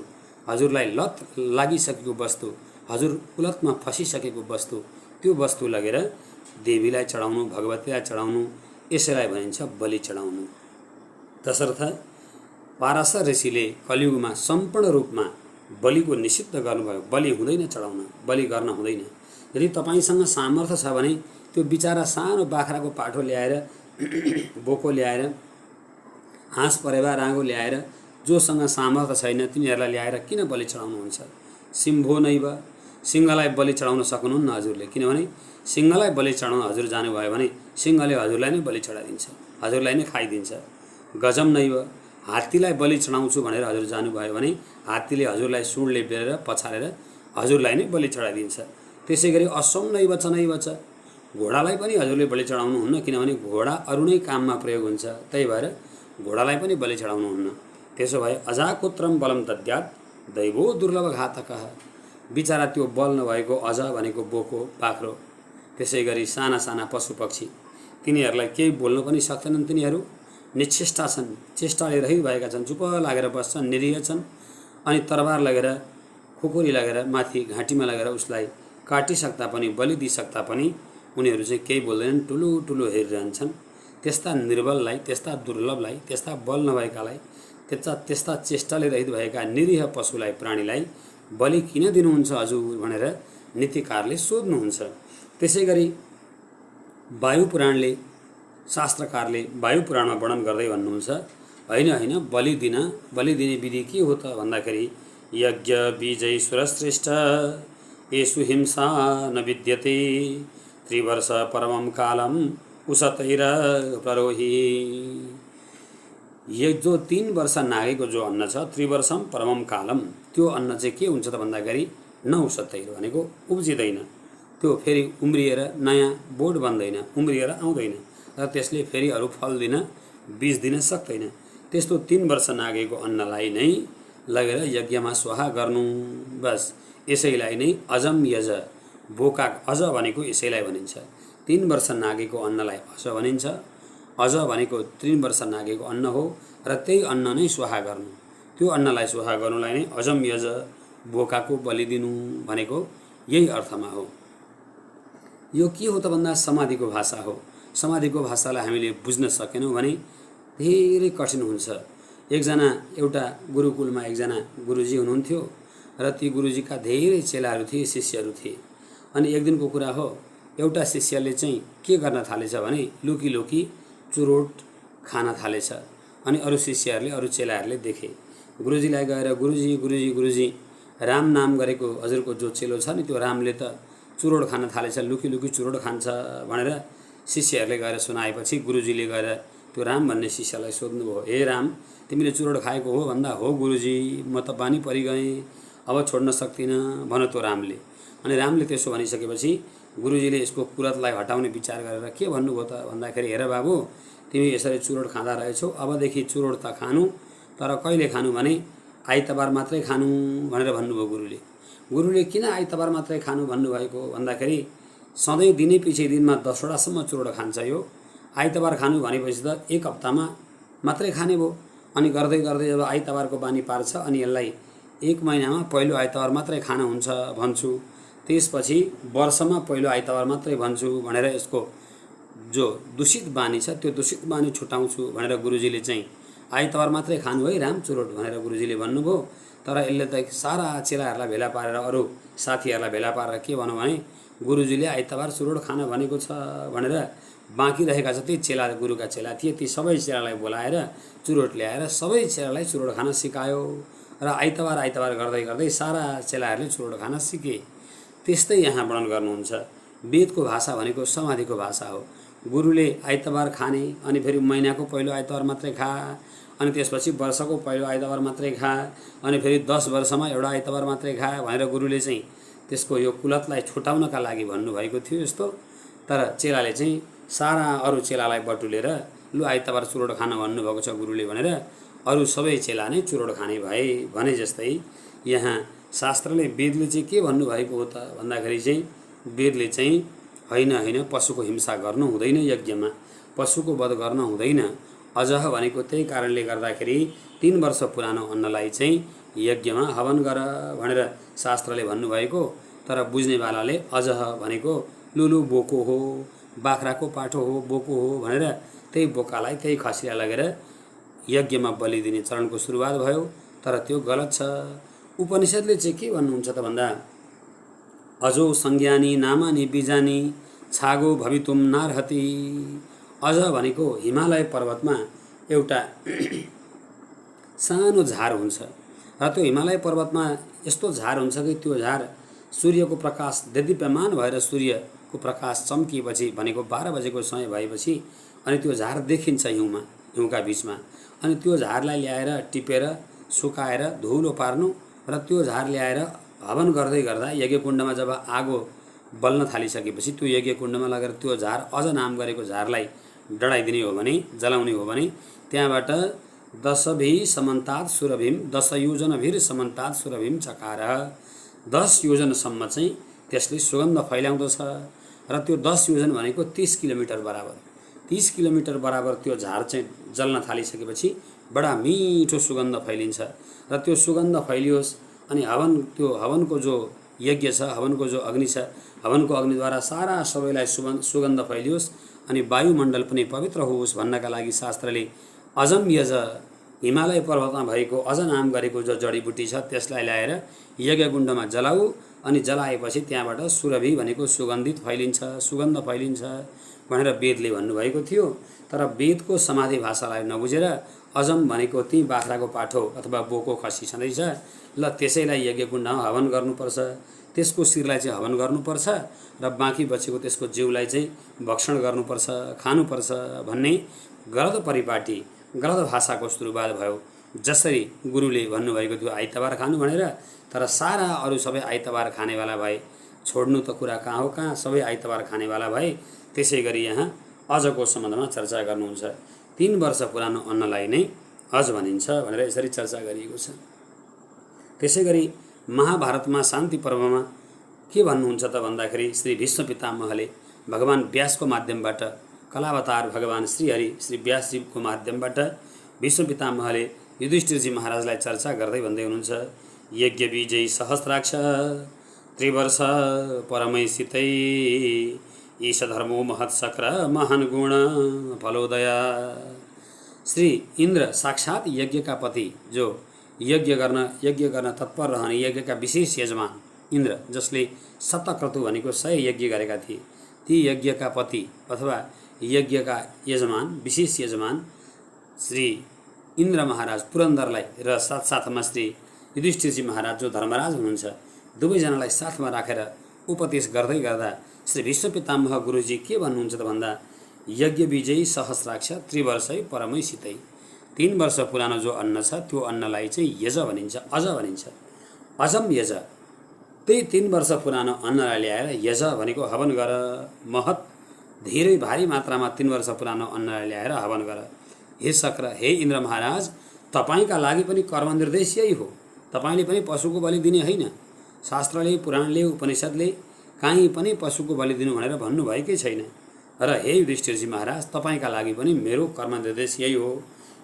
हजुरलाई लत लागिसकेको वस्तु, हजुर कुलतमा फसिसकेको वस्तु, त्यो वस्तु लगेर देवीलाई चढाउनु, भगवतीलाई चढाउनु, यसैलाई भनिन्छ बलि चढाउनु। तसर्थ पाराशर ऋषिले कलियुगमा सम्पूर्ण रूपमा बलिको निषिद्ध गर्नुभयो। बलि हुँदैन चढाउन, बलि गर्न हुँदैन। यदि तपाईँसँग सामर्थ्य छ भने त्यो बिचारा सानो बाख्राको पाठो ल्याएर, बोको ल्याएर, हाँस परेवा राँगो ल्याएर, जोसँग सामर्थ्य छैन तिनीहरूलाई ल्याएर किन बलि चढाउनुहुन्छ? सिंहो नैव, सिंहलाई बलि चढाउन सक्नुहुन्न हजुरले, किनभने सिंहलाई बलि चढाउन हजुर जानुभयो भने सिंहले हजुरलाई नै बलि चढाइदिन्छ, हजुरलाई नै खाइदिन्छ। गजम नैव, हात्तीलाई बलि चढाउँछु भनेर हजुर जानुभयो भने हात्तीले हजुरलाई सुँडले बेरेर पछारेर हजुरलाई नै बलि चढाइदिन्छ। त्यसै गरी अश्वम नैव च, घोडालाई पनि हजुरले बलि चढाउनुहुन्न, किनभने घोडा अरू नै काममा प्रयोग हुन्छ। त्यही भएर घोडालाई पनि बलि चढाउनुहुन्न। त्यसो भए अजाकुत्रम बलम तद्यात् दैवो दुर्लभ घातकः। बिचरा त्यो बल नभएको अज भनेको बोको बाख्रो, त्यसै गरी साना साना पशु पक्षी, तिनीहरूलाई केही बोल्न पनि सक्दैनन्। तिनीहरू निश्चेष्टा छन्, चेष्टाले रहित भएका छन्, चुप लागेर बस्छन्, निरीह छन्। अनि तरबार लगेर खुकुरी लगेर माथि घाँटीमा लगेर उसलाई काटिसक्दा पनि, बलि दिइसक्दा पनि उनीहरू चाहिँ केही बोल्दैनन्, ठुलो ठुलो हेरिरहन्छन्। त्यस्ता निर्बललाई, त्यस्ता दुर्लभलाई, त्यस्ता बल नभएकालाई, त्यस्ता चेष्टाले रहित भएका निरीह पशुलाई, प्राणीलाई बलि किन दिनुहुन्छ हजुर भनेर नीतिकारले सोध्नुहुन्छ। त्यसै गरी वायु पुराणले, शास्त्रकारले वायु पुराणमा वर्णन गर्दै भन्नुहुन्छ, होइन बलि दिने विधि के हो त भन्दाखेरि यज्ञ बीजै सुरश्रेष्ठ येषु हिंसा न विद्यते त्रिवर्ष परमं कालम उसतैर प्ररोही। यो जो 3 वर्ष नागेको जो अन्न छ, त्रिवर्षम परमम कालम, त्यो अन्न चाहिँ के हुन्छ त भन्दाखेरि नौसतैर भनेको उब्जिँदैन, त्यो फेरि उम्रिएर नयाँ बोट बन्दैन, उम्रिएर आउँदैन र त्यसले फेरि अरू फल दिन, बीज दिन सक्दैन। त्यस्तो 3 वर्ष नागेको अन्नलाई नै लगेर यज्ञमा स्वाहा गर्नु, बस यसैलाई नै अजम यज, बोका अज भनेको यसैलाई भनिन्छ। 3 वर्ष नागेको अन्नलाई अज भनिन्छ। अज भनेको 3 वर्ष नागेको अन्न हो र त्यही अन्न नै स्वाहा गर्नु, त्यो अन्नलाई स्वाहा गर्नुलाई नै अजम यज, बोकाको बलि दिनु भनेको यही अर्थमा हो। यो के हो त भन्दा समाधिको भाषा हो। समाधिको भाषालाई हामीले बुझ्न सकेनौँ भने धेरै कठिन हुन्छ। एउटा गुरुकुलमा एकजना गुरुजी हुनुहुन्थ्यो र ती गुरुजीका धेरै चेलाहरू थिए, शिष्यहरू थिए। अनि एक दिनको कुरा हो, एउटा शिष्यले चाहिँ के गर्न थालेछ भने लुकी लुकी चुरोट खान थालेछ। अनि अरू शिष्यहरूले, अरू चेलाहरूले देखे। गुरुजीलाई गएर गुरुजी राम नाम गरेको हजुरको जो चेलो छ नि, त्यो रामले त चुरोट खान थालेछ, लुकी लुकी चुरोट खान्छ भनेर शिष्यहरूले गएर सुनाएपछि गुरुजीले गएर त्यो राम भन्ने शिष्यलाई सोध्नुभयो, हे राम, तिमीले चुरोट खाएको हो भन्दा हो गुरुजी, म त बानी परिगएँ, अब छोड्न सक्दिनँ भन त्यो रामले। अनि रामले त्यसो भनिसकेपछि गुरुजीले यसको कुरतलाई हटाउने विचार गरेर के भन्नुभयो त भन्दाखेरि, हेर बाबु, तिमी यसरी चुरोट खाँदा रहेछौ, अबदेखि चुरोट त खानु, तर कहिले खानु भने आइतबार मात्रै खानु भनेर भन्नुभयो गुरुले। गुरुले किन आइतबार मात्रै खानु भन्नुभएको भन्दाखेरि सधैँ दिनै पछि दिनमा 10 वटासम्म चुरोट खान्छ, यो आइतबार खानु भनेपछि त 1 हप्तामा मात्रै खाने भयो। अनि गर्दै गर्दै जब आइतबारको बानी पार्छ अनि यसलाई 1 महिनामा पहिलो आइतबार मात्रै खान हुन्छ भन्छु, त्यसपछि वर्षमा पहिलो आइतबार मात्रै भन्छु भनेर यसको जो दूषित बानी छ त्यो दूषित बानी छुटाउँछु भनेर गुरुजीले चाहिँ आइतबार मात्रै खानु है राम चुरोट भनेर गुरुजीले भन्नुभयो। तर यसले त सारा चेलाहरूलाई भेला पारेर, अरू साथीहरूलाई भेला पारेर के भन्यो भने गुरुजीले आइतबार चुरोट खान भनेको छ भनेर बाँकी रहेका जति चेला, गुरुका चेला थिए, ती सबै चेलालाई बोलाएर चुरोट ल्याएर सबै चेलालाई चुरोट खान सिकायो र आइतबार गर्दै गर्दै सारा चेलाहरूले चुरोट खान सिके। त्यस्तै यहाँ वर्णन गर्नुहुन्छ। वेदको भाषा भनेको समाधिको भाषा हो। गुरुले आइतबार खाने, अनि फेरि महिनाको पहिलो आइतबार मात्रै खा, अनि त्यसपछि वर्षको पहिलो आइतबार मात्रै खा, अनि फेरि 10 वर्षमा एउटा आइतबार मात्रै खा भनेर गुरुले चाहिँ त्यसको यो कुलतलाई छुटाउनका लागि भन्नुभएको थियो यस्तो। तर चेलाले चाहिँ सारा अरू चेलालाई बटुलेर लु आइतबार चुरोट खान भन्नुभएको छ गुरुले भनेर अरू सबै चेला नै चुरोट खाने भए भने जस्तै यहाँ शास्त्रले, वेदले चाहिँ के भन्नुभएको हो त भन्दाखेरि चाहिँ वेदले चाहिँ होइन पशुको हिंसा गर्नु हुँदैन, यज्ञमा पशुको वध गर्न हुँदैन। अजह भनेको त्यही कारणले गर्दाखेरि 3 वर्ष पुरानो अन्नलाई चाहिँ यज्ञमा हवन गर भनेर शास्त्रले भन्नुभएको। तर बुझ्नेवालाले अजह भनेको लुलु बोको हो, बाख्राको पाठो हो, बोको हो भनेर त्यही बोकालाई, त्यही खसीलाई लगेर यज्ञमा बलि दिने चरणको सुरुवात भयो। तर त्यो गलत छ। उपनिषदले चाहिँ के भन्नुहुन्छ त भन्दा, अजो संज्ञानी नामानी बीजानी छागो भवितुम नार्हति। अज भनेको हिमालय पर्वतमा एउटा सानो झार हुन्छ र त्यो हिमालय पर्वतमा यस्तो झार हुन्छ कि त्यो झार सूर्यको प्रकाश देदीप्यमान भएर सूर्यको प्रकाश चम्किएपछि भनेको 12 बजेको समय भएपछि अनि त्यो झार देखिन्छ हिउँका बीचमा। अनि त्यो झारलाई ल्याएर टिपेर सुकाएर धुलो पार्नु र त्यो झार ल्याएर हवन गर्दै गर्दा यज्ञकुण्डमा जब आगो बल्न थालिसकेपछि त्यो यज्ञकुण्डमा लगेर त्यो झार, अझ नाम गरेको झारलाई डढाइदिने हो भने, जलाउने हो भने त्यहाँबाट दशभि समन्तात् सुरभिम 10 योजनभिर समन्तात् सुरभिम चकार 10 योजनसम्म चाहिँ त्यसले सुगन्ध फैलाउँदछ र त्यो 10 योजन भनेको 30 किलोमिटर बराबर 30 किलोमिटर बराबर त्यो झार चाहिँ जल्न थालिसकेपछि बडा मिठो सुगन्ध फैलिन्छ र त्यो सुगन्ध फैलियोस् अनि त्यो हवनको जो यज्ञ छ हवनको जो अग्नि छ हवनको अग्निद्वारा सारा सबैलाई सुगन्ध फैलियोस् अनि वायुमण्डल पनि पवित्र होस् भन्नका लागि शास्त्रले अजम यज हिमालय पर्वतमा भएको अज नाम गरेको जो जडीबुटी छ त्यसलाई ल्याएर यज्ञकुण्डमा जलाऊ अनि जलाएपछि त्यहाँबाट सुरभि भनेको सुगन्धित फैलिन्छ सुगन्ध फैलिन्छ भनेर वेदले भन्नुभएको थियो। तर वेदको समाधि भाषालाई नबुझेर अजम भनेको ती बाख्राको पाठो अथवा बोको खसी छँदैछ ल त्यसैलाई यज्ञकुण्डमा हवन गर्नुपर्छ त्यसको शिरलाई चाहिँ हवन गर्नुपर्छ र बाँकी बचेको त्यसको जिउलाई चाहिँ भक्षण गर्नुपर्छ खानुपर्छ भन्ने गलत परिपाटी गलत भाषाको सुरुवात भयो। जसरी गुरुले भन्नुभएको थियो आइतबार खानु भनेर तर सारा अरू सबै आइतबार खानेवाला भए छोड्नु त कुरा कहाँ हो कहाँ सबै आइतबार खानेवाला भए। त्यसै गरी यहाँ अजको सम्बन्धमा चर्चा गर्नुहुन्छ 3 वर्ष पुरानो अन्नलाई नै अज भनिन्छ भनेर यसरी चर्चा गरिएको छ। त्यसै गरी महाभारतमा शान्ति पर्वमा के भन्नुहुन्छ त भन्दाखेरि श्री भीष्म पितामहले भगवान व्यासको माध्यमबाट कलावतार भगवान श्रीहरि श्री व्यासजीको माध्यमबाट भीष्म पितामहले युधिष्ठिरजी महाराजलाई चर्चा गर्दै भन्दै हुनुहुन्छ यज्ञ विजयी सहस्राक्ष त्रिवर्ष परमैसितै ईश धर्मो महत्सक्र महान गुण फलोदया। श्री इन्द्र साक्षात यज्ञका पति जो यज्ञ गर्न तत्पर रहने यज्ञका विशेष यजमान इन्द्र जसले शतक्रतु भनेको 100 यज्ञ गरेका थिए ती यज्ञका पति अथवा यज्ञका यजमान विशेष यजमान श्री इन्द्र महाराज पुरन्दरलाई र साथसाथमा श्री युधिष्ठिरजी महाराज जो धर्मराज हुनुहुन्छ दुवैजनालाई साथमा राखेर उपदेश गर्दै गर्दा श्री भीष्म पितामह गुरुजी के भन्नुहुन्छ त भन्दा यज्ञ विजयी सहस्राक्ष त्रिवर्षै परमैसितै 3 वर्ष पुरानो जो अन्न छ त्यो अन्नलाई चाहिँ यज भनिन्छ अज भनिन्छ अजम यज त्यही 3 वर्ष पुरानो अन्नलाई ल्याएर यज भनेको हवन गर महत धेरै भारी मात्रामा 3 वर्ष पुरानो अन्नलाई ल्याएर हवन गर। हे शक्र हे इन्द्र महाराज तपाईका लागि पनि कर्म निर्देश यही हो तपाईले पनि पशुको बलि दिने होइन शास्त्रले पुराणले उपनिषदले कहीँ पनि पशुको बलि दिनु भनेर भन्नुभएकै छैन र हे युधिष्ठिरजी महाराज तपाईका लागि पनि मेरो कर्म निर्देश यही हो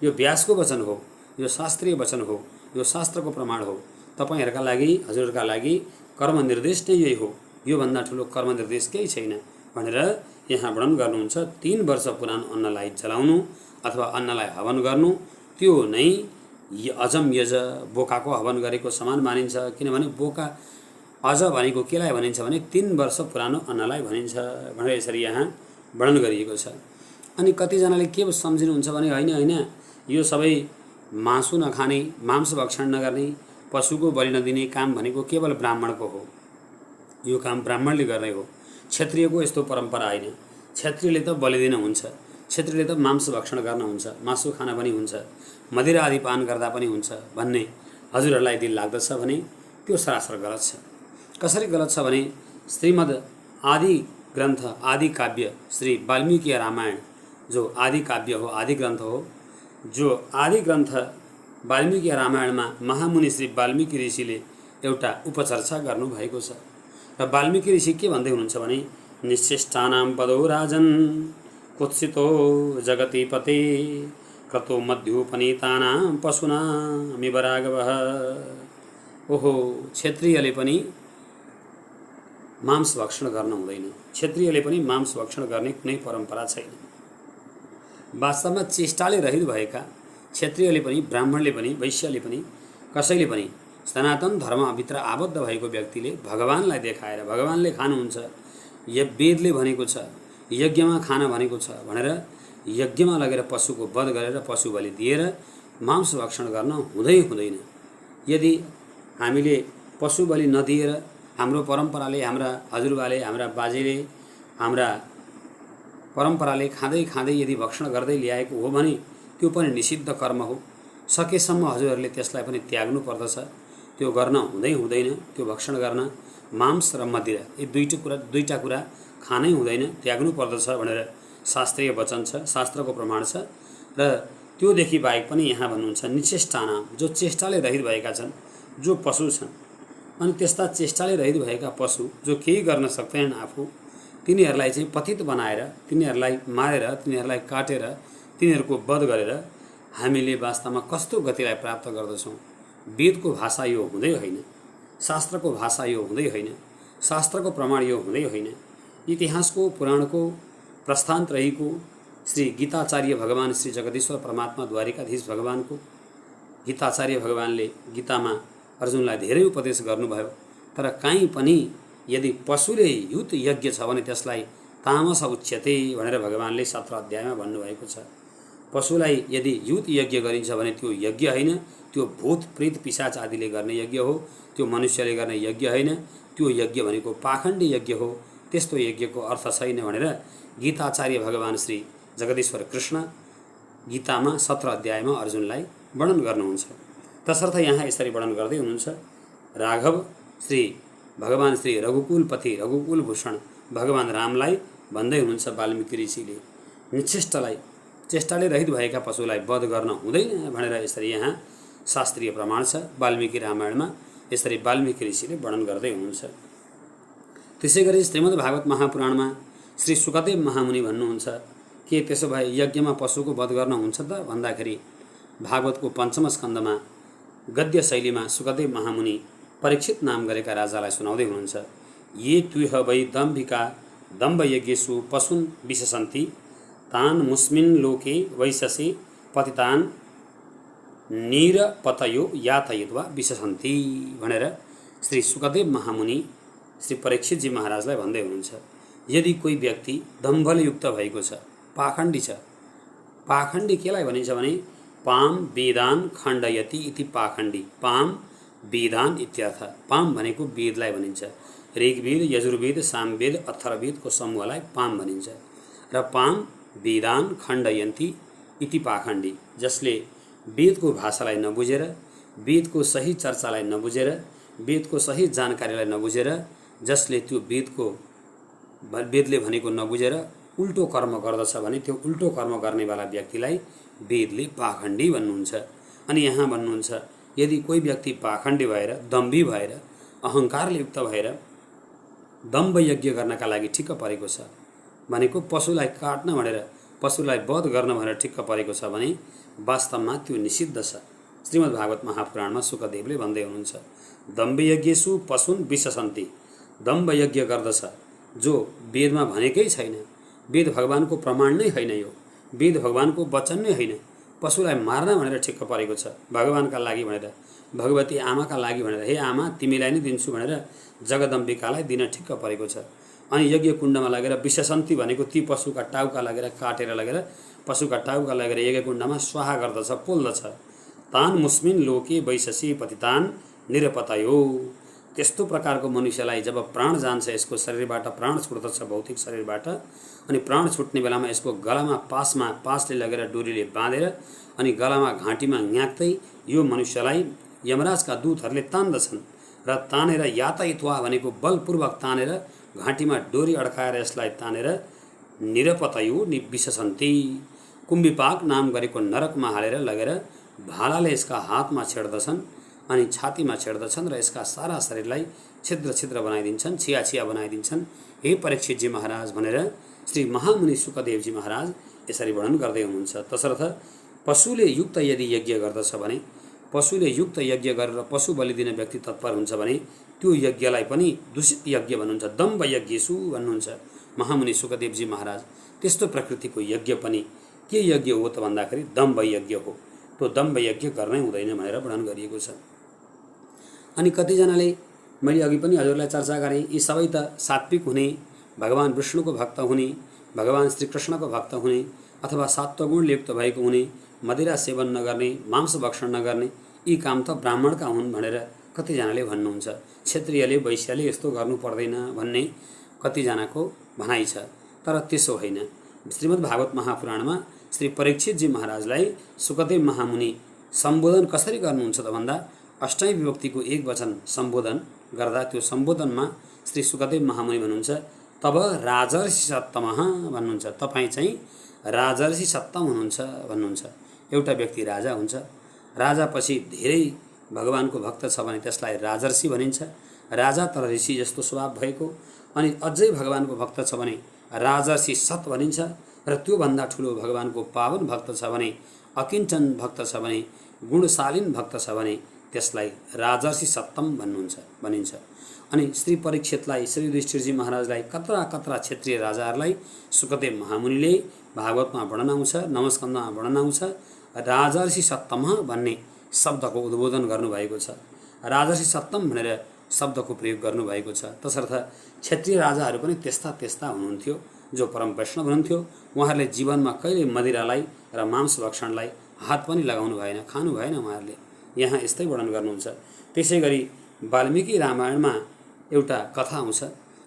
यो व्यासको वचन हो यो शास्त्रीय वचन हो यो शास्त्रको प्रमाण हो तपाईहरुका लागि हजुरहरुका लागि कर्म निर्देश नै यही हो यो भन्दा ठुलो कर्म निर्देश केही छैन भनेर यहाँ वर्णन गर्नुहुन्छ। 3 वर्ष पुरानो अन्नलाई जलाउनु अथवा अन्नलाई हवन गर्नु त्यो नै अजम यज बोकाको हवन गरेको समान मानिन्छ किनभने बोका अज भनेको केलाई भनिन्छ भने 3 वर्ष पुरानो अन्नलाई भनिन्छ भनेर यसरी यहाँ वर्णन गरिएको छ। अनि कतिजनाले के सम्झिनुहुन्छ भने होइन यो सबै मासु नखाने मांस भक्षण नगर्ने पशुको बलि नदिने काम भनेको केवल ब्राह्मणको हो यो काम ब्राह्मणले गर्ने हो क्षत्रियको यस्तो परम्परा होइन क्षत्रियले त बलि दिन हुन्छ क्षत्रियले त मांस भक्षण गर्न हुन्छ मासु खान पनि हुन्छ मदिरा आदि पान गर्दा पनि हुन्छ भन्ने हजुरहरूलाई दिल लाग्दछ भने त्यो सरासर गलत छ। कसरी गलत छ भने श्रीमद् आदि ग्रन्थ आदि काव्य श्री वाल्मीकि रामायण जो आदि काव्य हो आदि ग्रन्थ हो जो आदि ग्रन्थ वाल्मीकि रामायणमा महामुनि श्री वाल्मीकि ऋषिले एउटा उपचर्चा गर्नुभएको छ र वाल्मीकि ऋषि के भन्दै हुनुहुन्छ भने निश्चिष्टानां पदौ राजन् कुत्सितो जगतीपते क्रतो मध्योपनीतानां पशूनामिव राघवः। ओहो क्षत्रियले पनि मांस भक्षण गर्न हुँदैन क्षत्रियले पनि मांस भक्षण गर्ने कुनै परम्परा छैन। वास्तवमा चेष्टाले रहित भएका क्षत्रियले पनि ब्राह्मणले पनि वैश्यले पनि कसैले पनि सनातन धर्मभित्र आबद्ध भएको व्यक्तिले भगवानलाई देखाएर भगवानले खानुहुन्छ वेदले भनेको छ यज्ञमा खान भनेको छ भनेर यज्ञमा लगेर पशुको वध गरेर पशु बलि दिएर मांस भक्षण गर्न हुँदैन। यदि हामीले पशु बलि नदिएर हाम्रो परम्पराले हाम्रा हजुरबाले हाम्रा बाजेले हाम्रा परम्पराले खाँदै खाँदै यदि भक्षण गर्दै ल्याएको हो भने त्यो पनि निषिद्ध कर्म हो सकेसम्म हजुरहरूले त्यसलाई पनि त्याग्नु पर्दछ त्यो गर्न हुँदैन त्यो भक्षण गर्न मांस र मदिरा यी दुईटा कुरा खानै हुँदैन त्याग्नु पर्दछ भनेर शास्त्रीय वचन छ शास्त्रको प्रमाण छ र त्योदेखि बाहेक पनि यहाँ भन्नुहुन्छ निचेष्टानाम, जो चेष्टाले रहित भएका छन्, जो पशु छन्। अनि त्यस्ता चेष्टाले रहित भएका पशु जो केही गर्न सक्दैनन् आफू, तिनीहरूलाई चाहिँ पतित बनाएर, तिनीहरूलाई मारेर, तिनीहरूलाई काटेर, तिनीहरूको वध गरेर हामीले वास्तवमा कस्तो गतिलाई प्राप्त गर्दछौँ। वेदको भाषा यो हुँदै होइन, शास्त्रको भाषा यो हुँदै होइन, शास्त्रको प्रमाण यो हुँदै होइन। इतिहासको, पुराणको प्रस्थान त्रयीको, श्री गीताचार्य भगवान श्री जगदीश्वर परमात्मा द्वारिकाधीश भगवानको, गीताचार्य भगवानले गीतामा अर्जुनलाई धेरै उपदेश गर्नुभयो। तर काहीँ पनि यदि पशुले युत यज्ञ छ भने त्यसलाई तामस उच्यते भनेर भगवानले 17 अध्यायमा भन्नुभएको छ। पशुलाई यदि युत यज्ञ गरिन्छ भने त्यो यज्ञ होइन, त्यो भूत प्रेत पिशाच आदिले गर्ने यज्ञ हो, त्यो मनुष्यले गर्ने यज्ञ होइन। त्यो यज्ञ भनेको पाखण्डी यज्ञ हो, त्यस्तो यज्ञको अर्थ छैन भनेर गीताचार्य भगवान श्री जगदीश्वर कृष्ण गीतामा 17 अध्यायमा अर्जुनलाई वर्णन गर्नुहुन्छ। तसर्थ यहाँ यसरी वर्णन गर्दै हुनुहुन्छ। राघव श्री भगवान श्री रघुकुलपति रघुकुल भूषण भगवान रामलाई भन्दै हुनुहुन्छ वाल्मीकि ऋषिले, निश्चेष्टलाई, चेष्टाले रहित भएका पशुलाई वध गर्न हुँदैन भनेर यसरी यहाँ शास्त्रीय प्रमाण छ। वाल्मीकि रामायणमा यसरी वाल्मीकि ऋषिले वर्णन गर्दै हुनुहुन्छ। त्यसै गरी श्रीमद् भागवत महापुराणमा श्री सुकदेव महामुनि भन्नुहुन्छ के त्यसो भए यज्ञमा पशुको वध गर्न हुन्छ त भन्दाखेरि भागवतको 5म स्कन्धमा गद्य शैलीमा सुकदेव महामुनि परीक्षित नाम गरेका राजालाई सुनाउँदै हुनुहुन्छ। ये तुह वै दम्भिका दम्भ यज्ञेषु पशुन विशसन्ति तान मुस्मिन लोके वैशसे पतितान निरपतयो यातयित्वा विशसन्ति भनेर श्री सुकदेव महामुनि श्री परीक्षितजी महाराजलाई भन्दै हुनुहुन्छ। यदि कोही व्यक्ति दम्भले युक्त भएको छ, पाखण्डी छ, पाखण्डी केलाई भनिन्छ भने पाम वेदान खण्डयति इति पाखण्डी, पाम वेदान इत्यर्थ। पाम भनेको वेदलाई भनिन्छ, ऋग्वेद, यजुर्वेद, सामवेद, अथर्ववेदको समूहलाई पाम भनिन्छ। र पाम वेदान खण्डयन्ति इति पाखण्डी, जसले वेदको भाषालाई नबुझेर, वेदको सही चर्चालाई नबुझेर, वेदको सही जानकारीलाई नबुझेर, जसले त्यो वेदले भनेको नबुझेर उल्टो कर्म गर्दछ भने त्यो उल्टो कर्म गर्नेवाला व्यक्तिलाई वेदले पाखण्डी भन्नुहुन्छ। अनि यहाँ भन्नुहुन्छ यदि कोही व्यक्ति पाखण्डी भएर, दम्भी भएर, अहङ्कारले युक्त भएर दम्भ यज्ञ गर्नका लागि ठिक्क परेको छ भनेको पशुलाई काट्न भनेर, पशुलाई वध गर्न भनेर ठिक्क परेको छ भने वास्तवमा त्यो निषिद्ध छ। श्रीमद् भागवत महापुराणमा सुकदेवले भन्दै हुनुहुन्छ दम्भ यज्ञेषु पशुन विशसन्ति, दम्भ यज्ञ गर्दछ जो वेदमा भनेकै छैन, वेद भगवानको प्रमाण नै होइन, यो वेद भगवानको वचन नै होइन, पशुलाई मार्न भनेर ठिक्क परेको छ भगवानका लागि भनेर, भगवती आमाका लागि भनेर, हे आमा तिमीलाई नै दिन्छु भनेर जगदम्बिकालाई दिन ठिक्क परेको छ। अनि यज्ञ कुण्डमा लगेर विशसन्ति भनेको ती पशुका टाउका लगेर काटेर लगेर पशुका टाउका लगेर यज्ञ कुण्डमा स्वाहा गर्दछ, पोल्दछ। तान मुस्मिन लोके वैशसी पतितान निरपतयो, त्यस्तो प्रकारको मनुष्यलाई जब प्राण जान्छ, यसको शरीरबाट प्राण छुट्दछ भौतिक शरीरबाट, अनि प्राण छुट्ने बेलामा यसको गलामा पासले लगेर डोरीले बाँधेर अनि गलामा घाँटीमा न्याक्दै यो मनुष्यलाई यमराजका दूतहरूले तान्दछन् र तानेर यातयित्वा भनेको बलपूर्वक तानेर घाँटीमा डोरी अड्काएर यसलाई तानेर निरपतयो विशसन्ति, कुम्भिपाक नाम गरेको नरकमा हालेर लगेर भालाले यसका हातमा छेड्दछन् अनि छातीमा छेड्दछन् र यसका सारा शरीरलाई छिद्र छिद्र बनाइदिन्छन्, छिया छिया बनाइदिन्छन्। हे परीक्षितजी महाराज भनेर श्री महामुनि सुकदेवजी महाराज यसरी वर्णन गर्दै हुनुहुन्छ। तसर्थ पशुले युक्त यदि यज्ञ गर्दछ भने, पशुले युक्त यज्ञ गरेर पशु बलि दिने व्यक्ति तत्पर हुन्छ भने त्यो यज्ञलाई पनि दूषित यज्ञ भन्नुहुन्छ, दम्भ यज्ञेषु भन्नुहुन्छ महामुनि सुकदेवजी महाराज। त्यस्तो प्रकृतिको यज्ञ पनि के यज्ञ हो त भन्दाखेरि दम्भ यज्ञ हो। त्यो दम्भ यज्ञ गर्नै हुँदैन भनेर वर्णन गरिएको छ। अनि कतिजनाले, मैले अघि पनि हजुरलाई चर्चा गरेँ, यी सबै त सात्विक हुने, भगवान विष्णुको भक्त हुने, भगवान श्रीकृष्णको भक्त हुने, अथवा सत्वगुणले युक्त भएको हुने, मदिरा सेवन नगर्ने, मांस भक्षण नगर्ने, यी काम त ब्राह्मणका हुन् भनेर कतिजनाले भन्नुहुन्छ। क्षत्रियले वैश्यले यस्तो गर्नु पर्दैन भन्ने कतिजनाको भनाइ छ। तर त्यसो होइन। श्रीमद् भागवत महापुराणमा श्री परीक्षितजी महाराजलाई सुकदेव महामुनि सम्बोधन कसरी गर्नुहुन्छ त भन्दा अष्टमी विभक्तिको एक वचन सम्बोधन गर्दा त्यो सम्बोधनमा श्री सुकदेव महामुनि भन्नुहुन्छ तब राजर्षि सत्तमः भन्नुहुन्छ, तपाईँ चाहिँ राजर्षि सत्तम हुनुहुन्छ भन्नुहुन्छ। एउटा व्यक्ति राजा हुन्छ। राजापछि धेरै भगवानको भक्त छ भने त्यसलाई राजर्षि भनिन्छ। राजा तर ऋषि जस्तो स्वभाव भएको। अनि अझै भगवानको भक्त छ भने राजर्षि सत भनिन्छ। र त्योभन्दा ठुलो भगवानको पावन भक्त छ भने, अकिञ्चन भक्त छ भने, गुणशालीन भक्त छ भने त्यसलाई राजर्षि सप्तम भनिन्छ। अनि श्री परीक्षितलाई, श्री युधिष्ठिरजी महाराजलाई, कत्रा कत्रा क्षेत्रीय राजाहरूलाई सुकदेव महामुनिले भागवतमा वर्णन आउँछ, नमस्कन्दमा वर्णन आउँछ। राजर्षि सप्तम भन्ने शब्दको उद्बोधन गर्नुभएको छ। राजर्षि सप्तम भनेर शब्दको प्रयोग गर्नुभएको छ। तसर्थ क्षेत्रीय राजाहरू पनि त्यस्ता त्यस्ता हुनुहुन्थ्यो जो परम वैष्णव हुनुहुन्थ्यो। उहाँहरूले जीवनमा कहिले मदिरालाई र मांस भक्षणलाई हात पनि लगाउनु भएन, खानु भएन। उहाँहरूले यहाँ यस्तै वर्णन गर्नुहुन्छ। त्यसै गरी वाल्मीकि रामायणमा एउटा कथा आउँछ।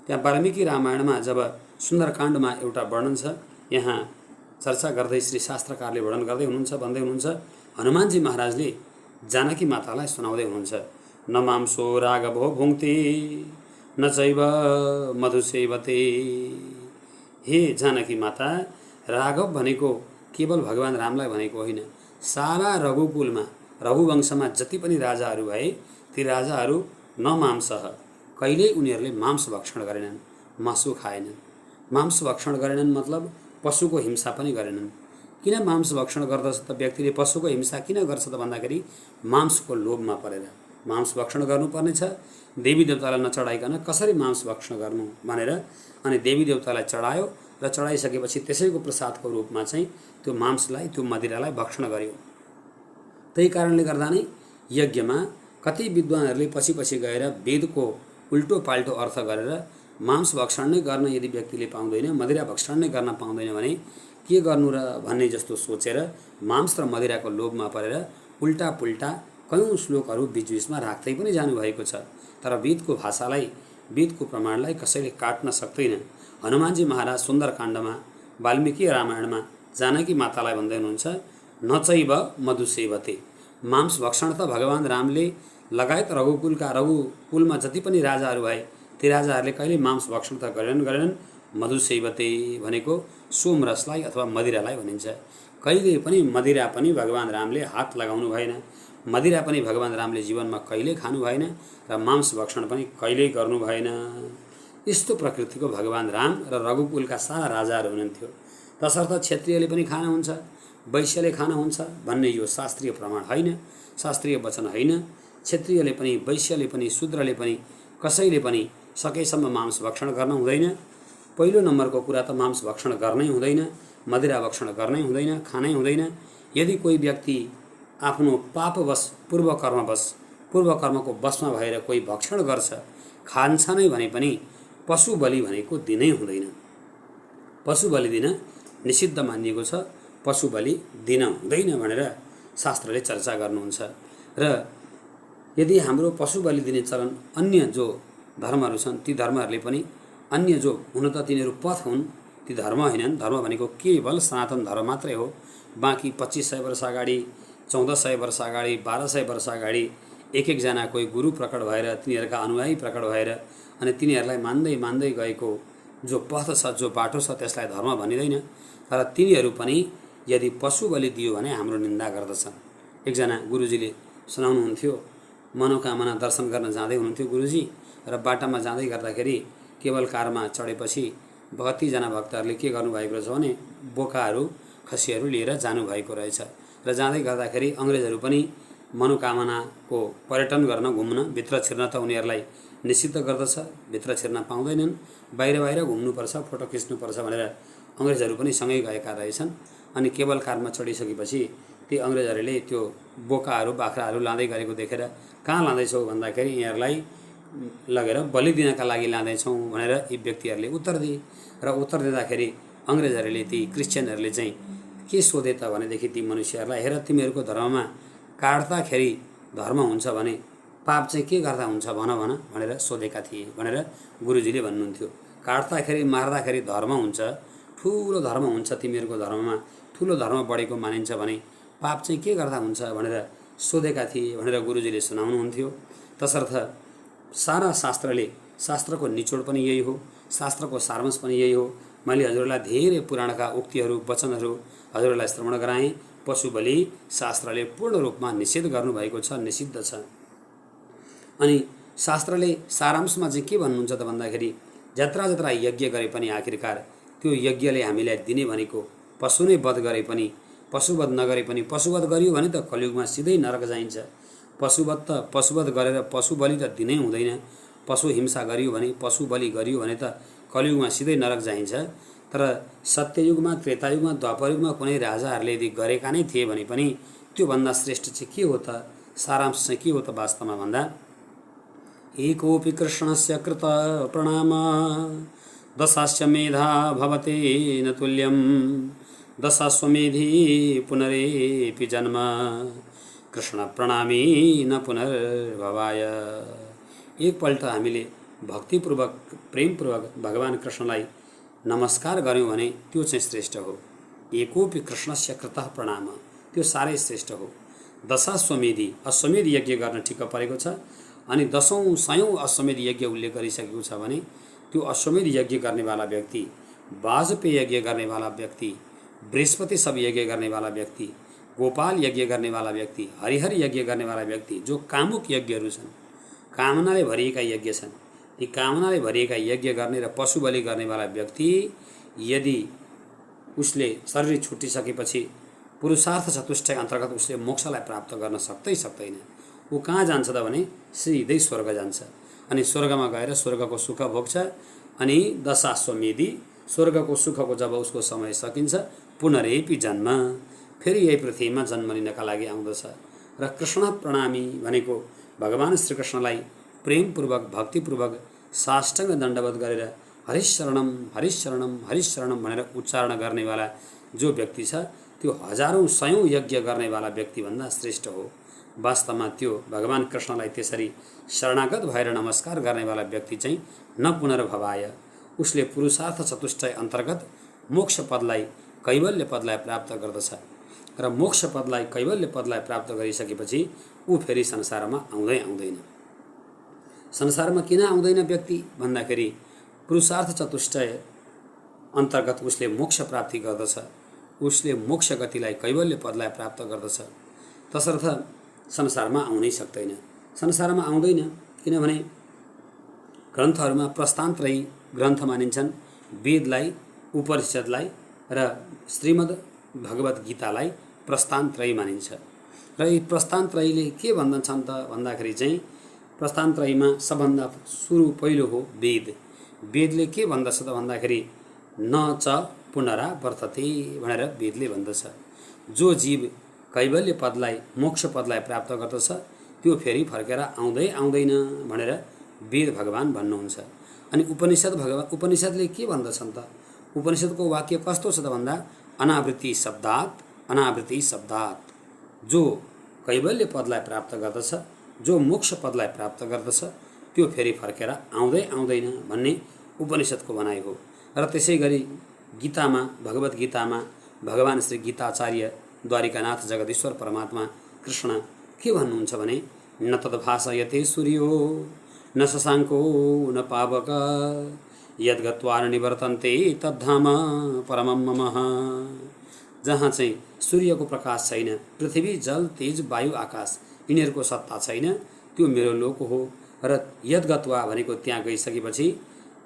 त्यहाँ वाल्मीकि रामायणमा जब सुन्दरकाण्डमा एउटा वर्णन छ, यहाँ चर्चा गर्दै श्री शास्त्रकारले वर्णन गर्दै हुनुहुन्छ, भन्दै हुनुहुन्छ, हनुमानजी महाराजले जानकी मातालाई सुनाउँदै हुनुहुन्छ, न मांसो राघवो भुङ्क्ति न चैव मधुसेवते। हे जानकी माता, राघव भनेको केवल भगवान रामलाई भनेको होइन। सारा रघुकुलमा, रघुवंशमा जति पनि राजाहरू भए ती राजाहरू न मांसः, कहिल्यै उनीहरूले मांस भक्षण गरेनन्, मासु खाएनन्। मांस भक्षण गरेनन् मतलब पशुको हिंसा पनि गरेनन्। किन मांस भक्षण गर्दछ त व्यक्तिले पशुको हिंसा किन गर्छ त भन्दाखेरि मांसको लोभमा परेर। मांस भक्षण गर्नुपर्ने छ, देवी देवतालाई नचढाइकन कसरी मांस भक्षण गर्नु भनेर अनि देवी देवतालाई चढायो र चढाइसकेपछि त्यसैको प्रसादको रूपमा चाहिँ त्यो मांसलाई, त्यो मदिरालाई भक्षण गर्यो। त्यही कारणले गर्दा नै यज्ञमा कति विद्वानहरूले पछि पछि गएर वेदको उल्टो पाल्टो अर्थ गरेर मांस भक्षण नै गर्न यदि व्यक्तिले पाउँदैन, मदिरा भक्षण नै गर्न पाउँदैन भने के गर्नु र भन्ने जस्तो सोचेर मांस र मदिराको लोभमा परेर उल्टा पुल्टा कयौं श्लोकहरू बीचबीचमा राख्दै पनि जानुभएको छ। तर वेदको भाषालाई, वेदको प्रमाणलाई कसैले काट्न सक्दैन। हनुमानजी महाराज सुन्दरकाण्डमा, वाल्मीकि रामायणमा जानकी मातालाई भन्दै हुनुहुन्छ, नचैव मधुसेवते। मांस भक्षण त भगवान रामले लगायत रघुकुलमा जति पनि राजाहरू भए ती राजाहरूले कहिले मांस भक्षण त गरेनन्। मधुसेवते भनेको सोमरसलाई अथवा मदिरालाई भनिन्छ। कहिले पनि मदिरा पनि भगवान रामले हात लगाउनु भएन। मदिरा पनि भगवान रामले जीवनमा कहिल्यै खानु भएन र मांस भक्षण पनि कहिल्यै गर्नु भएन। यस्तो प्रकृतिको भगवान राम र रघुकुलका सारा राजाहरू हुनुहुन्थ्यो। तसर्थ क्षत्रियले पनि खाना हुन्छ, वैश्यले खाना हुन्छ भन्ने यो शास्त्रीय प्रमाण होइन, शास्त्रीय वचन होइन। क्षत्रियले पनि, वैश्यले पनि, शूद्रले पनि, कसैले पनि सकेसम्म मांस भक्षण गर्न हुँदैन। पहिलो नम्बरको कुरा त मांस भक्षण गर्नै हुँदैन, मदिरा भक्षण गर्नै हुँदैन, खानै हुँदैन। यदि कोही व्यक्ति आफ्नो पापवश, पूर्वकर्मको वशमा भएर कोही भक्षण गर्छ, खान्छ नै भने पनि पशु बलि भनेको दिनै हुँदैन। पशु बलि दिन निषिद्ध मानिएको छ। पशु बलि दिन हुँदैन भनेर शास्त्रले चर्चा गर्नुहुन्छ। र यदि हाम्रो पशु बलि दिने चलन अन्य जो धर्महरू छन् ती धर्महरूले पनि, अन्य जो हुन त तिनीहरू पथ हुन्, ती धर्म होइनन्। धर्म भनेको केवल सनातन धर्म मात्रै हो। बाँकी 2500 वर्ष अगाडि, 1400 वर्ष अगाडि, 1200 वर्ष अगाडि एकजना कोही गुरु प्रकट भएर, तिनीहरूका अनुयायी प्रकट भएर अनि तिनीहरूलाई मान्दै मान्दै गएको जो पथ छ, जो बाटो छ, त्यसलाई धर्म भनिँदैन। तर तिनीहरू पनि यदि पशु बलि दियो भने हाम्रो निन्दा गर्दछन्। एकजना गुरुजीले सुनाउनुहुन्थ्यो, मनोकामना दर्शन गर्न जाँदै हुनुहुन्थ्यो गुरुजी, र बाटामा जाँदै गर्दाखेरि केवल कारमा चढेपछि कतिजना भक्तहरूले के गर्नुभएको रहेछ भने बोकाहरू, खसीहरू लिएर जानुभएको रहेछ। र जाँदै गर्दाखेरि अङ्ग्रेजहरू पनि मनोकामनाको पर्यटन गर्न, घुम्न, भित्र छिर्न त उनीहरूलाई निषिद्ध गर्दछ। भित्र छिर्न पाउँदैनन्, बाहिर घुम्नुपर्छ, फोटो खिच्नुपर्छ भनेर अङ्ग्रेजहरू पनि सँगै गएका रहेछन्। अनि केवल कारमा चढिसकेपछि ती अङ्ग्रेजहरूले त्यो बोकाहरू, बाख्राहरू लाँदै गरेको देखेर, कहाँ लाँदैछौ भन्दाखेरि यिनीहरूलाई लगेर बलि दिनका लागि लाँदैछौँ भनेर यी व्यक्तिहरूले उत्तर दिए। र उत्तर दिँदाखेरि अङ्ग्रेजहरूले, ती क्रिस्चियनहरूले चाहिँ के सोधे त भनेदेखि ती मनुष्यहरूलाई, हेर तिमीहरूको धर्ममा काट्दाखेरि धर्म हुन्छ भने पाप चाहिँ के गर्दा हुन्छ भन भनेर सोधेका थिए भनेर गुरुजीले भन्नुहुन्थ्यो। काट्दाखेरि, मार्दाखेरि धर्म हुन्छ, ठुलो धर्म हुन्छ, तिमीहरूको धर्ममा ठुलो धर्म बढेको मानिन्छ भने पाप चाहिँ के गर्दा हुन्छ भनेर सोधेका थिए भनेर गुरुजीले सुनाउनुहुन्थ्यो। तसर्थ सारा शास्त्रले, शास्त्रको निचोड पनि यही हो, शास्त्रको सारांश पनि यही हो। मैले हजुरहरूलाई धेरै पुराणका उक्तिहरू, वचनहरू हजुरहरूलाई श्रवण गराएँ पशु बलि शास्त्रले पूर्ण रूपमा निषेध गर्नुभएको छ, निषिद्ध छ। अनि शास्त्रले सारांशमा चाहिँ के भन्नुहुन्छ त भन्दाखेरि जत्रा जत्रा यज्ञ गरे पनि आखिरकार त्यो यज्ञले हामीलाई दिने भनेको पशु नै वध गरे पनि, पशुवध नगरे पनि, पशुवध गरियो भने त कलियुगमा सिधै नरक जाइन्छ। पशुवध गरेर पशु बलि त दिनै हुँदैन। पशु हिंसा गरियो भने, पशु बलि गरियो भने त कलियुगमा सिधै नरक जाइन्छ। तर सत्ययुगमा, त्रेतायुगमा, द्वापरयुगमा कुनै राजाहरूले यदि गरेका नै थिए भने पनि त्योभन्दा श्रेष्ठ चाहिँ के हो त, सारांश चाहिँ के हो त वास्तवमा भन्दा एकोऽपि कृष्णस्य कृत प्रणाम दशास्य मेधा भवते न तुल्यं दशाश्वमेधी पुनरेपि जन्म कृष्ण प्रणामी न पुनर्भवाय। एकपल्ट हामीले भक्तिपूर्वक प्रेमपूर्वक भगवान कृष्णलाई नमस्कार गर्यौं भने त्यो चाहिँ श्रेष्ठ हो। एकोपि कृष्णस्य कृतः प्रणाम, त्यो साह्रै श्रेष्ठ हो। दशाश्वमेधी, अश्वमेध यज्ञ गर्न ठिक्क परेको छ। अनि दशौं सयौं अश्वमेध यज्ञ उल्लेख गरिसकेको छ भने त्यो अश्वमेध यज्ञ गर्नेवाला व्यक्ति, वाजपेय यज्ञ गर्नेवाला व्यक्ति, बृहस्पति सब यज्ञ गर्नेवाला व्यक्ति, गोपाल यज्ञ गर्नेवाला व्यक्ति, हरिहर यज्ञ गर्नेवाला व्यक्ति, जो कामुक यज्ञहरू छन्, कामनाले भरिएका यज्ञ छन्, ती कामनाले भरिएका यज्ञ गर्ने र पशु बलि गर्नेवाला व्यक्ति यदि उसले शरीर छुटिसकेपछि पुरुषार्थ चतुष्टय अन्तर्गत उसले मोक्षलाई प्राप्त गर्न सक्दैन। ऊ कहाँ जान्छ त भने सिधै स्वर्ग जान्छ। अनि स्वर्गमा गएर स्वर्गको सुख भोग्छ। अनि दशाश्वमेधी, स्वर्गको सुखको जब उसको समय सकिन्छ, पुनरेपि जन्म, फेरि यही पृथ्वीमा जन्म लिनका लागि आउँदछ। र कृष्ण प्रणामी भनेको भगवान श्रीकृष्णलाई प्रेमपूर्वक भक्तिपूर्वक साष्टाङ्ग दण्डवत गरेर हरिशरणम हरिशरणम हरिशरणम भनेर उच्चारण गर्नेवाला जो व्यक्ति छ त्यो हजारौं सयौं यज्ञ गर्नेवाला व्यक्तिभन्दा श्रेष्ठ हो। वास्तवमा त्यो भगवान कृष्णलाई त्यसरी शरणागत भएर नमस्कार गर्नेवाला व्यक्ति चाहिँ न पुनर्भवाय, उसले पुरुषार्थ चतुष्टय अन्तर्गत मोक्ष पदलाई, कैवल्य पदलाई प्राप्त गर्दछ। र मोक्ष पदलाई, कैवल्य पदलाई प्राप्त गरिसकेपछि ऊ फेरि संसारमा आउँदैन। संसारमा किन आउँदैन व्यक्ति भन्दाखेरि पुरुषार्थ चतुष्टय अन्तर्गत उसले मोक्ष प्राप्ति गर्दछ, उसले मोक्ष गतिलाई, कैवल्य पदलाई प्राप्त गर्दछ। तसर्थ संसारमा आउनै सक्दैन। संसारमा आउँदैन किनभने ग्रन्थहरूमा प्रस्थानत्रयी ग्रन्थ मानिन्छन्। वेदलाई, उपनिषदलाई र श्रीमद् भगवत गीतालाई प्रस्थानत्रयी मानिन्छ। र यी प्रस्थानत्रयीले के भन्दछन् त भन्दाखेरि चाहिँ प्रस्थानत्रयीमा सबभन्दा सुरु पहिलो हो वेद। वेदले के भन्दछ त भन्दाखेरि न च पुनरावर्तते भनेर वेदले भन्दछ। जो जीव कैवल्य पदलाई, मोक्ष पदलाई प्राप्त गर्दछ त्यो फेरि फर्केर आउँदैन भनेर वेद भगवान भन्नुहुन्छ। अनि उपनिषदले के भन्दछन् त? उपनिषदको वाक्य कस्तो छ त भन्दा अनावृत्ति शब्दात जो कैवल्य पदलाई प्राप्त गर्दछ, जो मोक्ष पदलाई प्राप्त गर्दछ त्यो फेरि फर्केर आउँदैन भन्ने उपनिषदको भनाइ हो। र त्यसै गरी गीतामा, भगवत गीतामा भगवान श्री गीताचार्य द्वारिकानाथ जगदीश्वर परमात्मा कृष्ण के भन्नुहुन्छ भने न तद्भासयते सूर्यो न शशाङ्को न पावक यद्गत्वा न निवर्तन्ते तद्धाम परमं मम। जहाँ चाहिँ सूर्यको प्रकाश छैन, पृथ्वी, जल, तेज, वायु, आकाश यिनीहरूको सत्ता छैन, त्यो मेरो लोक हो। र यद्गत्वा भनेको त्यहाँ गइसकेपछि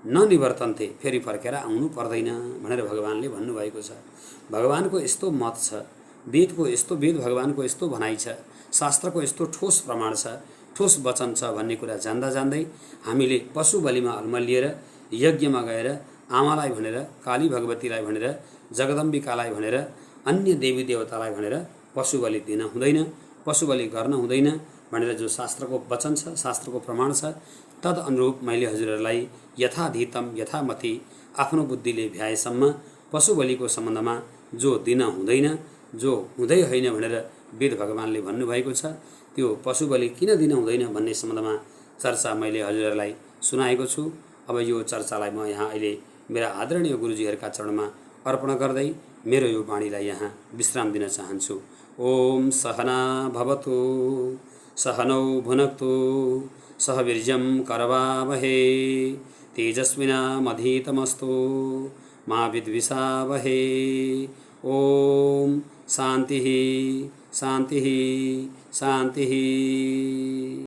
न निवर्तन्ते, फेरि फर्केर आउनु पर्दैन भनेर भगवानले भन्नुभएको छ। भगवानको यस्तो मत छ, वेद भगवानको यस्तो भनाइ छ, शास्त्रको यस्तो ठोस प्रमाण छ, ठोस वचन छ भन्ने कुरा जान्दै हामीले पशु बलिमा अल्मलिएर यज्ञमा गएर आमालाई भनेर, काली भगवतीलाई भनेर, जगदम्बिकालाई भनेर, अन्य देवी देवतालाई भनेर पशु बलि दिन हुँदैन, पशु बलि गर्न हुँदैन भनेर जो शास्त्रको वचन छ, शास्त्रको प्रमाण छ, तद अनुरूप मैले हजुरहरूलाई यथाधीतम यथामति आफ्नो बुद्धिले भ्याएसम्म पशु बलिको सम्बन्धमा जो दिन हुँदैन, जो हुँदै होइन भनेर वेद भगवानले भन्नुभएको छ, त्यो पशु बलि किन दिन हुँदैन भन्ने सम्बन्धमा चर्चा मैले हजुरहरूलाई सुनाएको छु। अब यो चर्चालाई म यहाँ अहिले मेरा आदरणीय गुरुजीहरूका चरणमा अर्पण गर्दै मेरो यो वाणीलाई यहाँ विश्राम दिन चाहन्छु। ओम सहना भवतु सहनौ भुनक्तु सह वीर्यं करवावहे तेजस्विनामधीतमस्तु मा विद्विषावहे। ओम शांति शांति शांति।